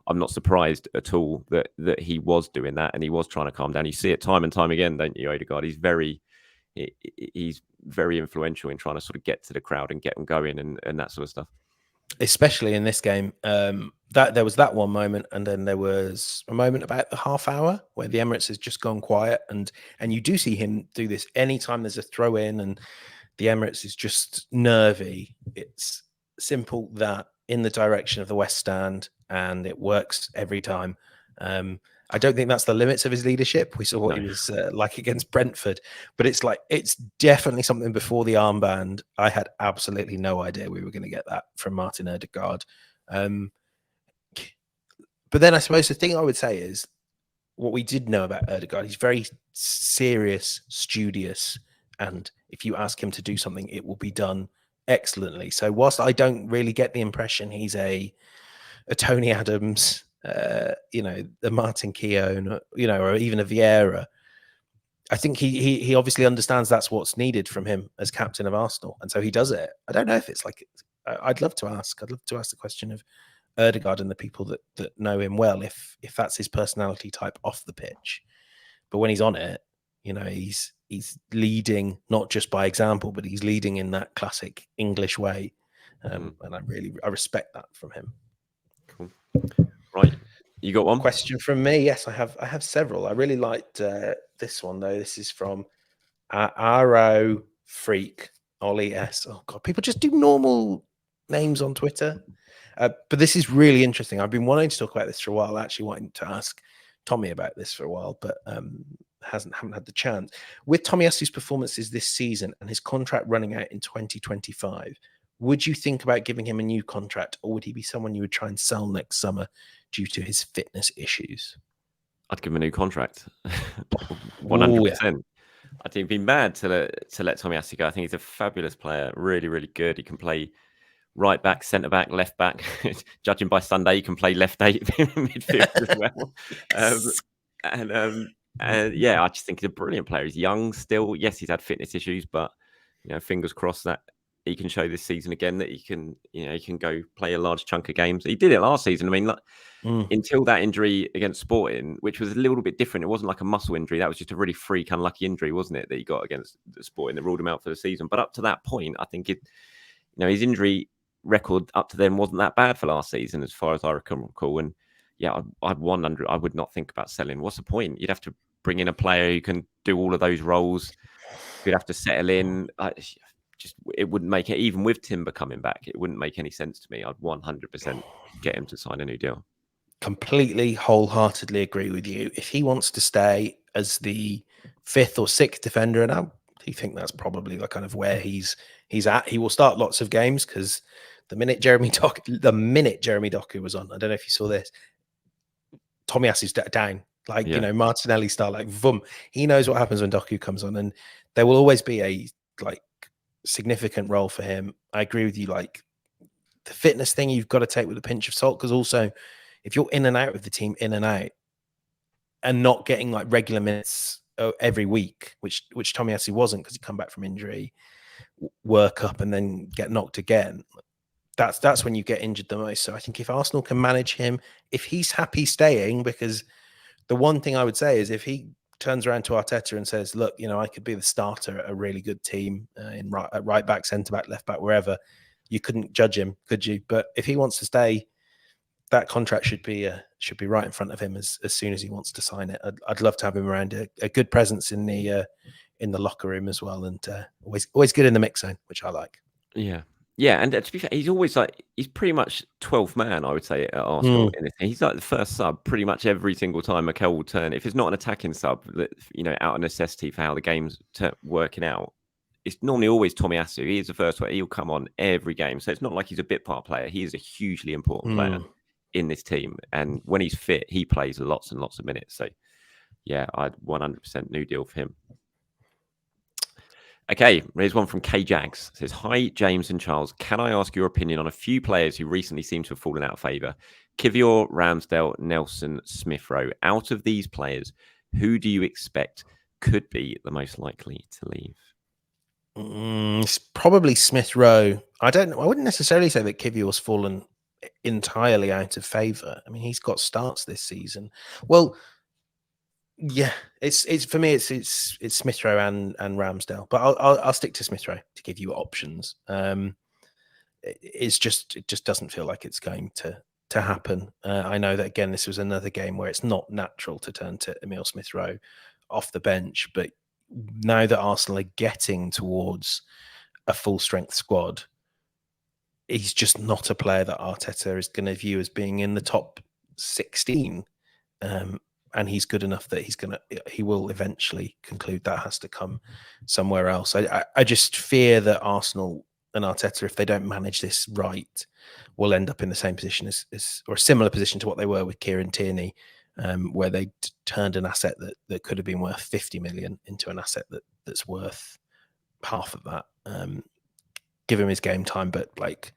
I'm not surprised at all that he was doing that, and he was trying to calm down. You see it time and time again, don't you, Odegaard? He's very influential in trying to sort of get to the crowd and get them going and that sort of stuff. Especially in this game, that there was that one moment, and then there was a moment about the half hour where the Emirates has just gone quiet, and you do see him do this anytime there's a throw in and the Emirates is just nervy. It's simple that in the direction of the West Stand, and it works every time. I don't think that's the limits of his leadership. We saw what he was like against Brentford, but it's definitely something before the armband. I had absolutely no idea we were going to get that from Martin Odegaard. But then I suppose the thing I would say is what we did know about Odegaard. He's very serious, studious, and if you ask him to do something, it will be done excellently. So whilst I don't really get the impression he's a Tony Adams, the Martin Keown, or even a Vieira, I think he obviously understands that's what's needed from him as captain of Arsenal, and so he does it. I don't know if it's like, I'd love to ask the question of Odegaard and the people that know him well, if that's his personality type off the pitch. But when he's on it, he's leading not just by example, but he's leading in that classic English way, and I respect that from him. Cool. Right, you got one question from me? Yes, I have several. I really liked this one though. This is from Arrow Freak Ollie S. Oh God, people just do normal names on Twitter, but this is really interesting. I've been wanting to talk about this for a while. Actually, wanting to ask Tommy about this for a while, but haven't had the chance. With Tomiyasu's performances this season and his contract running out in 2025, would you think about giving him a new contract, or would he be someone you would try and sell next summer due to his fitness issues? I'd give him a new contract. 100%. I think it'd be mad to let Tomiyasu go. I think he's a fabulous player, really, really good. He can play right back, centre back, left back. Judging by Sunday, he can play left 8 midfield as well. Yeah, I just think he's a brilliant player. He's young still. Yes, he's had fitness issues, but fingers crossed that he can show this season again that he can go play a large chunk of games. He did it last season. I mean, until that injury against Sporting, which was a little bit different. It wasn't like a muscle injury. That was just a really freak, unlucky injury, wasn't it, that he got against the Sporting that ruled him out for the season. But up to that point, I think his injury record up to then wasn't that bad for last season, as far as I can recall. And yeah, I would not think about selling. What's the point? You'd have to bring in a player who can do all of those roles. You'd have to settle in. It wouldn't make it, even with Timber coming back, it wouldn't make any sense to me. I'd 100% get him to sign a new deal. Completely, wholeheartedly agree with you. If he wants to stay as the 5th or 6th defender, and You think that's probably the kind of where he's at. He will start lots of games because the minute Jeremy Doku was on, I don't know if you saw this, Tomiasu's down. Like, Yeah. Martinelli style, like, boom. He knows what happens when Doku comes on, and there will always be a, like, significant role for him. I agree with you, like, the fitness thing you've got to take with a pinch of salt, because also, if you're in and out of the team, in and out, and not getting, like, regular minutes every week, which Tomiyasu wasn't because he come back from injury, work up, and then get knocked again, that's when you get injured the most. So I think if Arsenal can manage him, if he's happy staying, because the one thing I would say is if he turns around to Arteta and says, look, I could be the starter at a really good team at right back, centre back, left back, wherever, you couldn't judge him, could you? But if he wants to stay, that contract should be right in front of him as soon as he wants to sign it. I'd love to have him around, a good presence in the locker room as well, and always good in the mix zone, which I like. Yeah, and to be fair, he's pretty much 12th man, I would say, at Arsenal. He's like the first sub pretty much every single time Mikel will turn. If it's not an attacking sub, out of necessity for how the game's working out, it's normally always Tomiyasu. He is the first one. He'll come on every game. So it's not like he's a bit part player. He is a hugely important player in this team. And when he's fit, he plays lots and lots of minutes. So, yeah, I'd 100% new deal for him. Okay, here's one from K Jags. It says, hi, James and Charles. Can I ask your opinion on a few players who recently seem to have fallen out of favour? Kivior, Ramsdale, Nelson, Smith Rowe. Out of these players, who do you expect could be the most likely to leave? It's probably Smith Rowe. I wouldn't necessarily say that Kivior's fallen entirely out of favour. I mean, he's got starts this season. Well, yeah, it's for me. It's Smith Rowe and Ramsdale, but I'll stick to Smith Rowe to give you options. It just doesn't feel like it's going to happen. I know that again, this was another game where it's not natural to turn to Emile Smith Rowe off the bench, but now that Arsenal are getting towards a full strength squad, he's just not a player that Arteta is going to view as being in the top 16. And he's good enough that he will eventually conclude that has to come somewhere else. I just fear that Arsenal and Arteta, if they don't manage this right, will end up in the same position as or a similar position to what they were with Kieran Tierney, where they turned an asset that could have been worth 50 million into an asset that's worth half of that. Give him his game time, but like,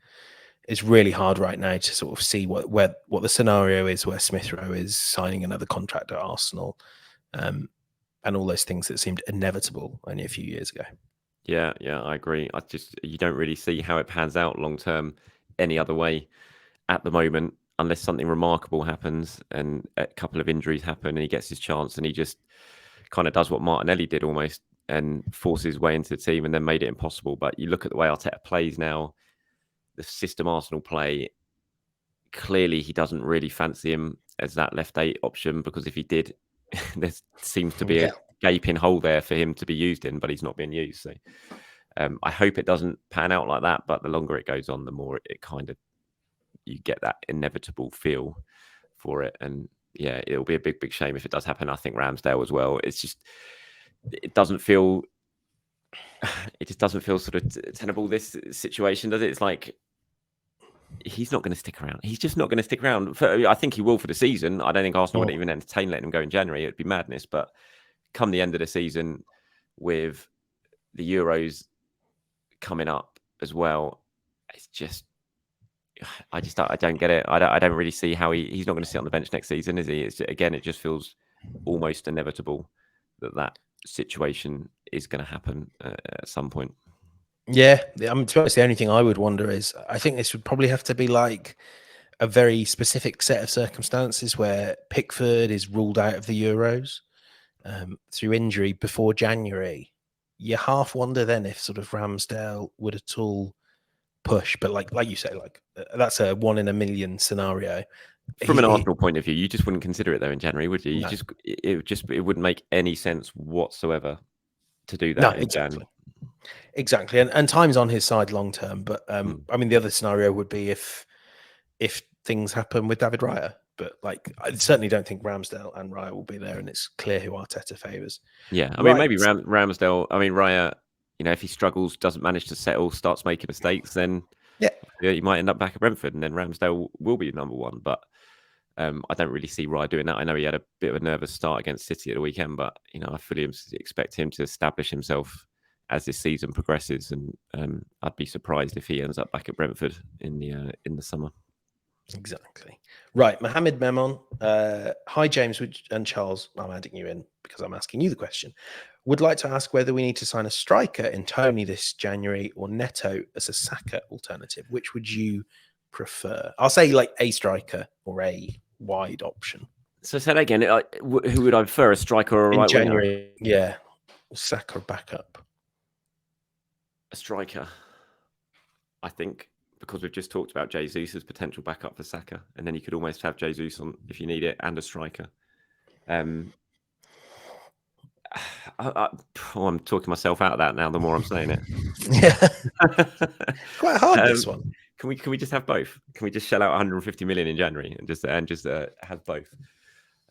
it's really hard right now to sort of see what the scenario is where Smith Rowe is signing another contract at Arsenal, and all those things that seemed inevitable only a few years ago. Yeah, I agree. You don't really see how it pans out long term any other way at the moment, unless something remarkable happens and a couple of injuries happen and he gets his chance and he just kind of does what Martinelli did almost and forces his way into the team and then made it impossible. But you look at the way Arteta plays now, the system Arsenal play, clearly he doesn't really fancy him as that left 8 option, because if he did, there seems to be a gaping hole there for him to be used in, but he's not being used. So I hope it doesn't pan out like that, but the longer it goes on, the more it kind of, you get that inevitable feel for it. And yeah, it'll be a big shame if it does happen. I think Ramsdale as well. It's just, it just doesn't feel sort of tenable, this situation, does it? It's like, he's not going to stick around. He's just not going to stick around. I think he will for the season. I don't think Arsenal would even entertain letting him go in January. It'd be madness. But come the end of the season, with the Euros coming up as well, it's just, I don't get it. I don't really see how he's not going to sit on the bench next season, is he? Again, it just feels almost inevitable that situation is going to happen at some point. Yeah, to be honest, the only thing I would wonder is, I think this would probably have to be like a very specific set of circumstances where Pickford is ruled out of the Euros through injury before January. You half wonder then if sort of Ramsdale would at all push, but like you say, like that's a 1 in a million scenario. From an Arsenal point of view, you just wouldn't consider it though in January, would you? No. It wouldn't make any sense whatsoever to do that in January. Exactly, and time's on his side long term. But I mean, the other scenario would be if things happen with David Raya, But like, I certainly don't think Ramsdale and Raya will be there, and it's clear who Arteta favours. Yeah, I mean, maybe Ramsdale. I mean, Raya, if he struggles, doesn't manage to settle, starts making mistakes, then yeah, you might end up back at Brentford, and then Ramsdale will be number one. But I don't really see Raya doing that. I know he had a bit of a nervous start against City at the weekend, but I fully expect him to establish himself as this season progresses, and I'd be surprised if he ends up back at Brentford in the summer. Exactly. Right, Mohammed Memon. Hi, James and Charles. I'm adding you in because I'm asking you the question. Would like to ask whether we need to sign a striker in Tony this January or Neto as a Saka alternative. Which would you prefer? I'll say like a striker or a wide option. So say that again. Who would I prefer, a striker or a right winger? In January, yeah. Saka backup. A striker, I think, because we've just talked about Jesus as potential backup for Saka, and then you could almost have Jesus on if you need it, and a striker. I'm talking myself out of that now. The more I'm saying it, yeah, quite hard this one. Can we just have both? Can we just shell out 150 million in January and just have both?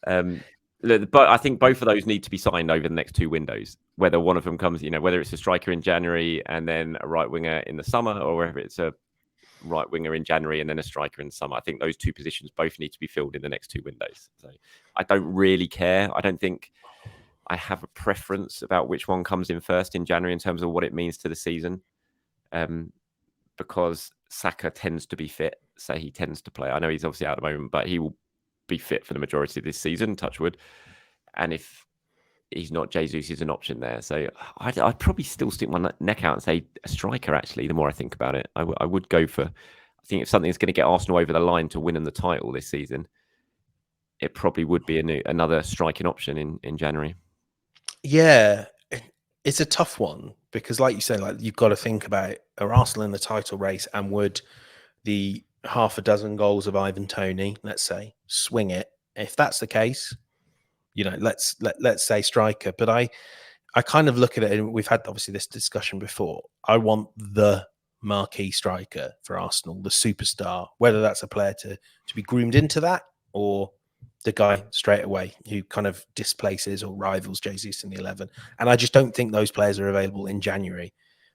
But I think both of those need to be signed over the next two windows. Whether one of them comes, whether it's a striker in January and then a right winger in the summer, or whether it's a right winger in January and then a striker in the summer. I think those two positions both need to be filled in the next two windows. So I don't really care. I don't think I have a preference about which one comes in first in January in terms of what it means to the season. Because Saka tends to be fit, so he tends to play. I know he's obviously out at the moment, but he will be fit for the majority of this season, touch wood. And if he's not, Jesus is an option there. So I'd probably still stick my neck out and say a striker, actually, the more I think about it. I would go for, I think if something's going to get Arsenal over the line to win them the title this season, it probably would be another striking option in January. Yeah, it's a tough one because, like you say, like you've got to think about, are Arsenal in the title race, and would the half a dozen goals of Ivan Toney, let's say, swing it? If that's the case, let's say striker. But I kind of look at it, and we've had obviously this discussion before. I want the marquee striker for Arsenal, the superstar, whether that's a player to be groomed into that, or the guy straight away who kind of displaces or rivals Jesus in the 11. And I just don't think those players are available in January.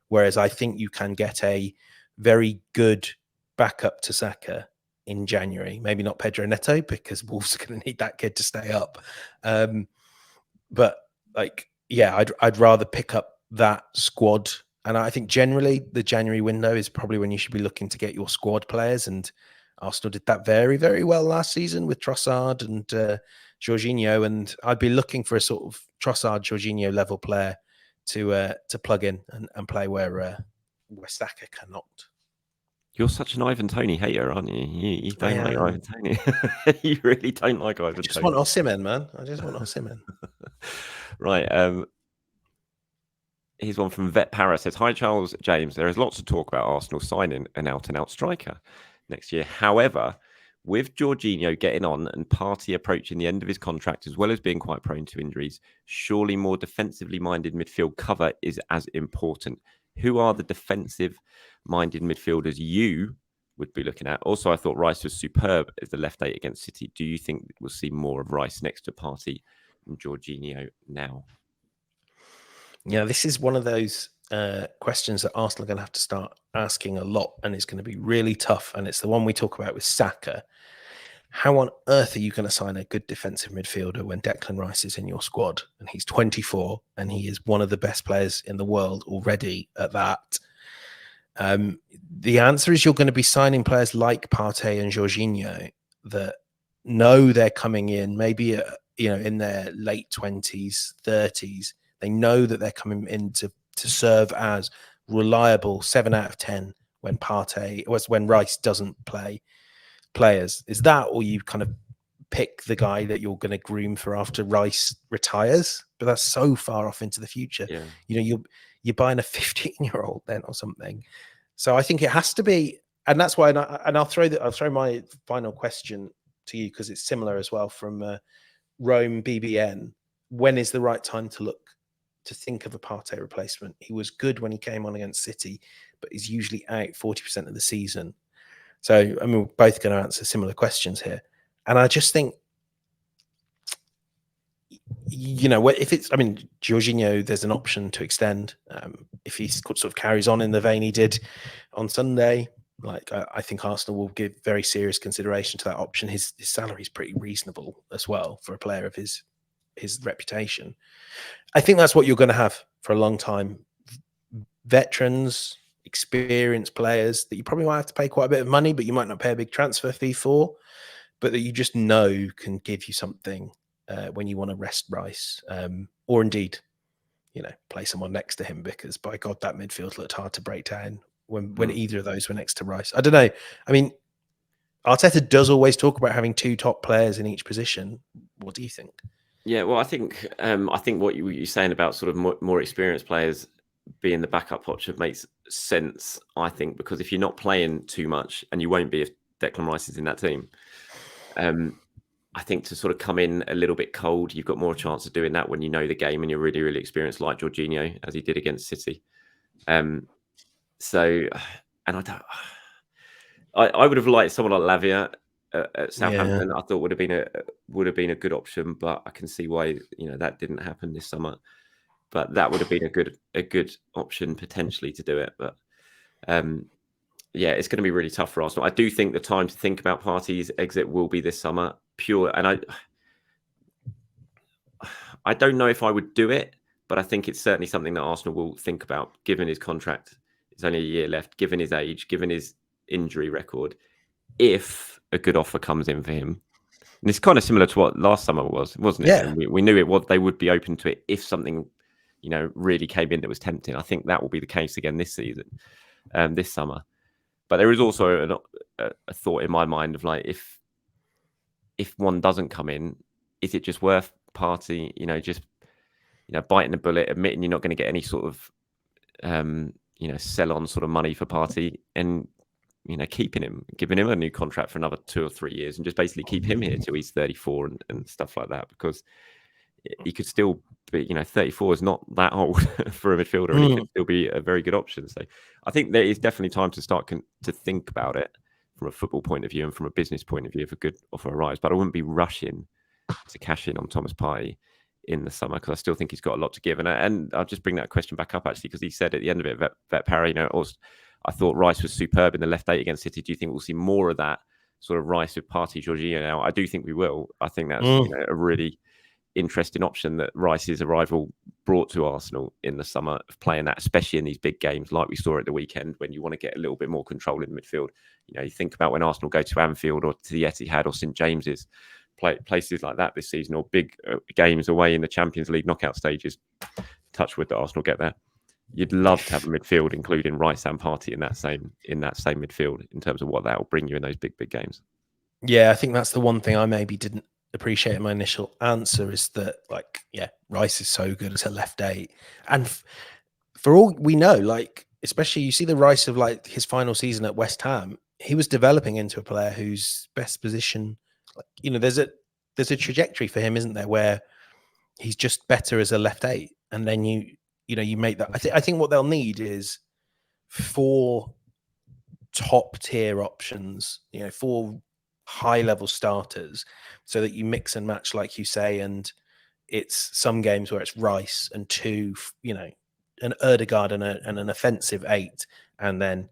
Whereas I think you can get a very good backup to Saka in January. Maybe not Pedro Neto, because Wolves are going to need that kid to stay up. But like, yeah, I'd rather pick up that squad. And I think generally the January window is probably when you should be looking to get your squad players. And Arsenal did that very, very well last season with Trossard and Jorginho. And I'd be looking for a sort of Trossard, Jorginho level player to plug in and play where Saka cannot. You're such an Ivan Toney hater, aren't you? You don't like Ivan Toney. You really don't like Ivan Toney. I just want Osimhen, man. I just want Osimhen. Right. Here's one from Vet Para. Says, hi, Charles, James. There is lots to talk about Arsenal signing an out-and-out striker next year. However, with Jorginho getting on and Partey approaching the end of his contract, as well as being quite prone to injuries, surely more defensively minded midfield cover is as important. Who are the defensive-minded midfielders you would be looking at? Also, I thought Rice was superb as the left eight against City. Do you think we'll see more of Rice next to Partey and Jorginho now? Yeah, this is one of those questions that Arsenal are going to have to start asking a lot, and it's going to be really tough. And it's the one we talk about with Saka. How on earth are you going to sign a good defensive midfielder when Declan Rice is in your squad and he's 24 and he is one of the best players in the world already at that? The answer is you're going to be signing players like Partey and Jorginho that know they're coming in, maybe in their late 20s, 30s. They know that they're coming in to serve as reliable 7 out of 10 when Rice doesn't play players. Is that, or you kind of pick the guy that you're going to groom for after Rice retires? But that's so far off into the future. Yeah. You're buying a 15-year-old then or something. So I think it has to be, and that's why. And I'll throw my final question to you because it's similar as well from Rome BBN. When is the right time to think of a Partey replacement? He was good when he came on against City, but he's usually out 40% of the season. So, I mean, we're both going to answer similar questions here. And I just think, if it's, Jorginho, there's an option to extend. If he sort of carries on in the vein he did on Sunday, I think Arsenal will give very serious consideration to that option. His salary is pretty reasonable as well for a player of his reputation. I think that's what you're going to have for a long time. Veterans, experienced players that you probably might have to pay quite a bit of money, but you might not pay a big transfer fee for, but that you just know can give you something when you want to rest Rice, or indeed, play someone next to him, because by God, that midfield looked hard to break down when either of those were next to Rice. I don't know. I mean, Arteta does always talk about having two top players in each position. What do you think? Yeah, well, I think what you're saying about sort of more experienced players being the backup option makes sense, I think, because if you're not playing too much, and you won't be if Declan Rice is in that team, I think to sort of come in a little bit cold, you've got more chance of doing that when you know the game and you're really, really experienced, like Jorginho, as he did against City. So, and I would have liked someone like Lavia at Southampton. I thought would have been a good option, but I can see why that didn't happen this summer. But that would have been a good option potentially to do it. But yeah, it's going to be really tough for Arsenal. I do think the time to think about Partey's exit will be this summer. And I don't know if I would do it, but I think it's certainly something that Arsenal will think about, given his contract. It's only a year left, given his age, given his injury record. If a good offer comes in for him, and it's kind of similar to what last summer was, wasn't it? Yeah. And we knew it was. They would be open to it if something, really came in that was tempting. I think that will be the case again this season, this summer. But there is also a thought in my mind of like, if one doesn't come in, is it just worth Partey? Biting the bullet, admitting you're not going to get any sort of, sell on sort of money for Partey, and keeping him, giving him a new contract for another 2 or 3 years, and just basically keep him here till he's 34 and stuff like that, because he could still be, 34 is not that old for a midfielder, and he could still be a very good option. So I think there is definitely time to start to think about it from a football point of view and from a business point of view if a good offer arrives. But I wouldn't be rushing to cash in on Thomas Partey in the summer, because I still think he's got a lot to give. And I'll just bring that question back up, actually, because he said at the end of it, Vet Parry, I thought Rice was superb in the left 8 against City. Do you think we'll see more of that sort of Rice with Partey, Jorginho now? I do think we will. I think that's a really interesting option that Rice's arrival brought to Arsenal in the summer, of playing that, especially in these big games like we saw at the weekend, when you want to get a little bit more control in the midfield. You think about when Arsenal go to Anfield or to the Etihad or St James's, places like that this season, or big games away in the Champions League knockout stages. Touch wood that Arsenal get there. You'd love to have a midfield including Rice and Partey in that same midfield, in terms of what that will bring you in those big games. Yeah, I think that's the one thing I maybe didn't appreciate in my initial answer, is that Rice is so good as a left 8, and for all we know, especially you see the Rice of his final season at West Ham, he was developing into a player whose best position, there's a trajectory for him, isn't there, where he's just better as a left 8, and then you make that. I think what they'll need is 4 top tier options, 4 high level starters, so that you mix and match, like you say, and it's some games where it's Rice and 2, an Odegaard and an offensive 8, and then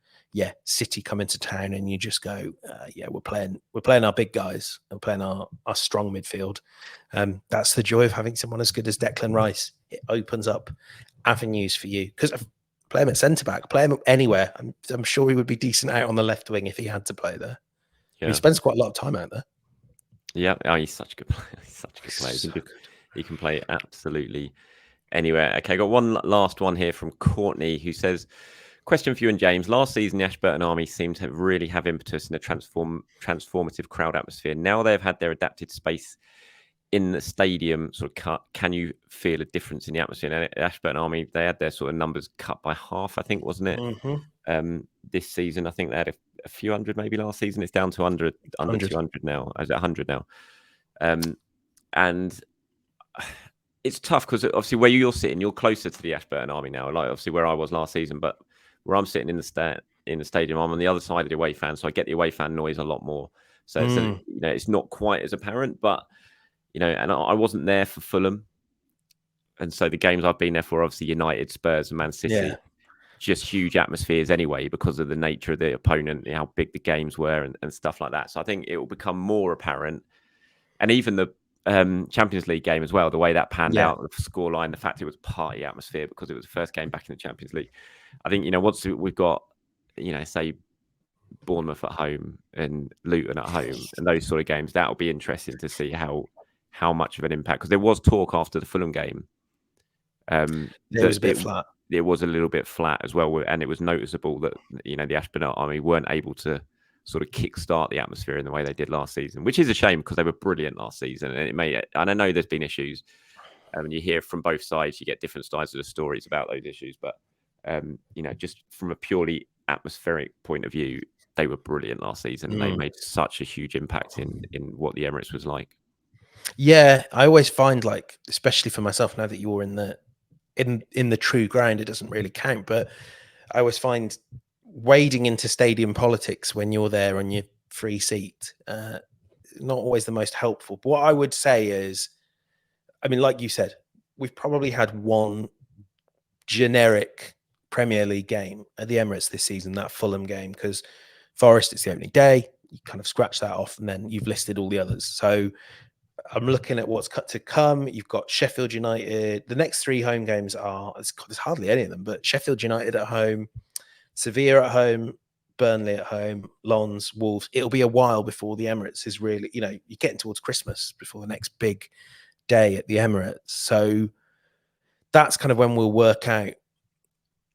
City come into town and you just go, we're playing our big guys, we're playing our strong midfield. That's the joy of having someone as good as Declan Rice. It opens up avenues for you, because play him at centre back, play him anywhere. I'm sure he would be decent out on the left wing if he had to play there. Yeah. He spends quite a lot of time out there. Yeah, he's such a good player. He's such a good player. He can play absolutely anywhere. Okay, got one last one here from Courtney, who says, question for you and James. Last season, the Ashburton Army seemed to really have impetus in a transformative crowd atmosphere. Now they've had their adapted space in the stadium sort of cut. Can you feel a difference in the atmosphere? And Ashburton Army, they had their sort of numbers cut by half, I think, wasn't it? Mm-hmm. This season, I think they had a few hundred maybe last season. It's down to under 200 now. Is it 100 now? And it's tough, because obviously where you're sitting, you're closer to the Ashburton Army now, like obviously where I was last season, but where I'm sitting in the stadium, I'm on the other side of the away fan, so I get the away fan noise a lot more. So it's it's not quite as apparent, but and I wasn't there for Fulham, and so the games I've been there for, obviously United, Spurs, and Man City, just huge atmospheres anyway because of the nature of the opponent, how big the games were, and stuff like that. So I think it will become more apparent, and even the Champions League game as well, the way that panned out, the scoreline, the fact it was party atmosphere because it was the first game back in the Champions League. I think once we've got say Bournemouth at home and Luton at home and those sort of games, that'll be interesting to see how much of an impact, because there was talk after the Fulham game it was a bit flat. It was a little bit flat as well, and it was noticeable that the Ashburn Army weren't able to sort of kickstart the atmosphere in the way they did last season, which is a shame because they were brilliant last season. And and I know there's been issues, and you hear from both sides, you get different sides of the stories about those issues. But just from a purely atmospheric point of view, they were brilliant last season. They made such a huge impact in what the Emirates was like. Yeah, I always find, like, especially for myself, now that you're in the true ground, it doesn't really count. But I always find wading into stadium politics when you're there on your free seat, not always the most helpful. But what I would say is, I mean, like you said, we've probably had one generic Premier League game at the Emirates this season, that Fulham game, because Forest, it's the opening day. You kind of scratch that off, and then you've listed all the others. So I'm looking at what's cut to come. You've got Sheffield United. The next 3 home games there's hardly any of them, but Sheffield United at home, Sevilla at home, Burnley at home, Lens, Wolves. It'll be a while before the Emirates is really, you're getting towards Christmas before the next big day at the Emirates. So that's kind of when we'll work out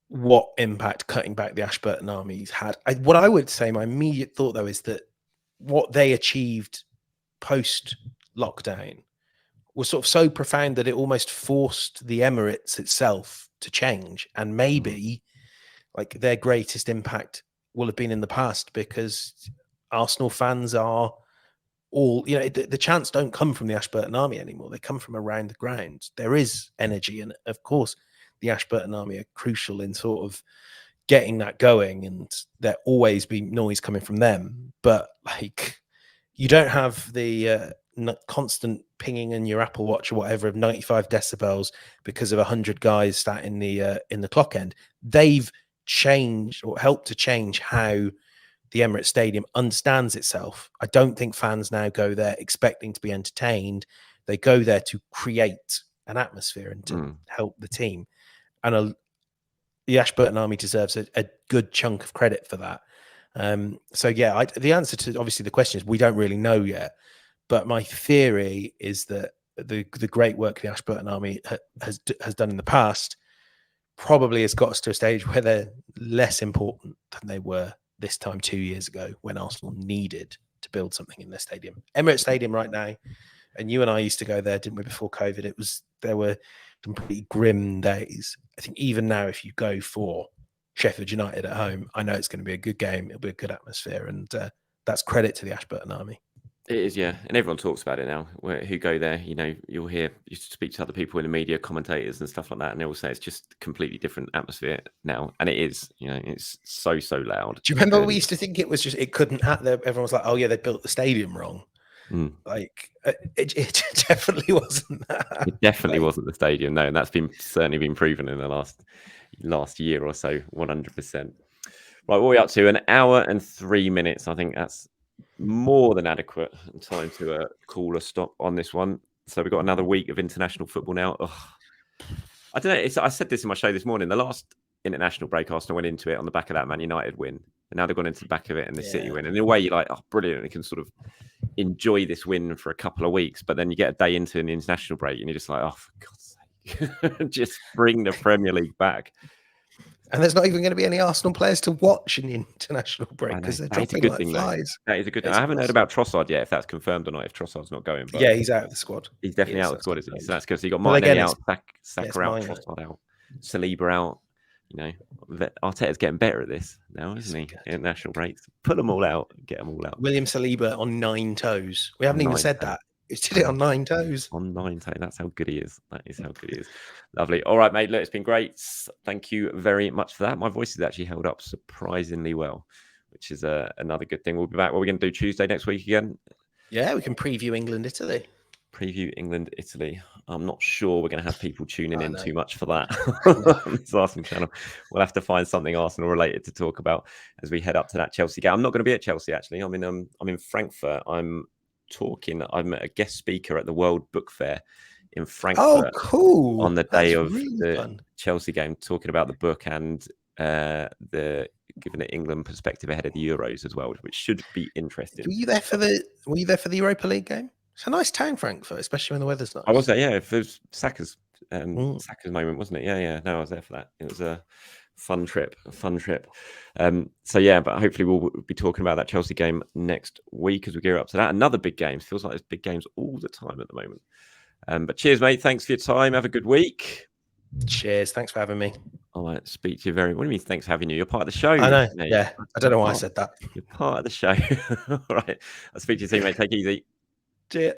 what impact cutting back the Ashburton Army's had. What I would say, my immediate thought, though, is that what they achieved post-lockdown was sort of so profound that it almost forced the Emirates itself to change. And maybe like their greatest impact will have been in the past, because Arsenal fans are all, the chants don't come from the Ashburton Army anymore. They come from around the ground. There is energy. And of course, the Ashburton Army are crucial in sort of getting that going, and there'll always be noise coming from them. But like, you don't have the constant pinging in your Apple Watch or whatever of 95 decibels because of 100 guys sat in the clock end. They've changed or helped to change how the Emirates Stadium understands itself. I don't think fans now go there expecting to be entertained. They go there to create an atmosphere and to help the team. And the Ashburton Army deserves a good chunk of credit for that. So yeah, the answer to obviously the question is we don't really know yet. But my theory is that the great work the Ashburton Army has done in the past probably has got us to a stage where they're less important than they were this time 2 years ago, when Arsenal needed to build something in their stadium. Emirates Stadium right now, and you and I used to go there, didn't we, before COVID? There were some pretty grim days. I think even now, if you go for Sheffield United at home, I know it's going to be a good game. It'll be a good atmosphere, and that's credit to the Ashburton Army. It is, yeah, and everyone talks about it now. Who go there, you'll hear, you speak to other people in the media, commentators and stuff like that, and they will say it's just a completely different atmosphere now, and it is. It's so loud. Do you remember we used to think it was just it couldn't happen? Everyone was like, "Oh yeah, they built the stadium wrong." Like it definitely wasn't that. It definitely wasn't the stadium, no, and that's certainly been proven in the last year or so, 100%. Right, what are we up to? 1 hour and 3 minutes. I think that's more than adequate time to call a stop on this one. So we've got another week of international football now. I don't know. I said this in my show this morning. The last international break, Arsenal went into it on the back of that Man United win, and now they've gone into the back of it and the City win. And in a way, you're like, oh, brilliant! You can sort of enjoy this win for a couple of weeks, but then you get a day into an international break, and you're just like, oh, for God's sake, just bring the Premier League back. And there's not even going to be any Arsenal players to watch in the international break because they're dropping like flies. That is a good thing. I haven't heard about Trossard yet, if that's confirmed or not, if Trossard's not going. But yeah, he's out of the squad. He's definitely out of the squad, isn't he? So that's good. So you got Martinelli out, Saka out, Trossard out, Saliba out. Arteta's getting better at this now, isn't he? International breaks. Put them all out. Get them all out. William Saliba on 9 toes. We haven't even said that. He did it on 9 toes. On 9 toes. That's how good he is. That is how good he is. Lovely. All right, mate. Look, it's been great. Thank you very much for that. My voice has actually held up surprisingly well, which is another good thing. We'll be back. What are we going to do Tuesday next week again? Yeah, we can preview England, Italy. Preview England, Italy. I'm not sure we're going to have people tuning in too much for that No. on this Arsenal channel. We'll have to find something Arsenal related to talk about as we head up to that Chelsea game. I'm not going to be at Chelsea actually. I'm in Frankfurt. I'm a guest speaker at the World Book Fair in Frankfurt. Oh, cool! On the day That's of really the fun. Chelsea game, talking about the book and giving it England perspective ahead of the Euros as well, which should be interesting. Were you there for the Europa League game? It's a nice town, Frankfurt, especially when the weather's nice. I was there, yeah. It was Saka's moment, wasn't it? Yeah. No, I was there for that. It was a fun trip. So yeah, but hopefully we'll be talking about that Chelsea game next week as we gear up to that. Another big game. Feels like there's big games all the time at the moment. But cheers, mate. Thanks for your time. Have a good week. Cheers. Thanks for having me. I might speak to you very. What do you mean? Thanks for having you. You're part of the show. I know. Mate. Yeah. I don't know why I said that. You're part of the show. All right. I'll speak to you soon, mate. Take it easy. Cheers.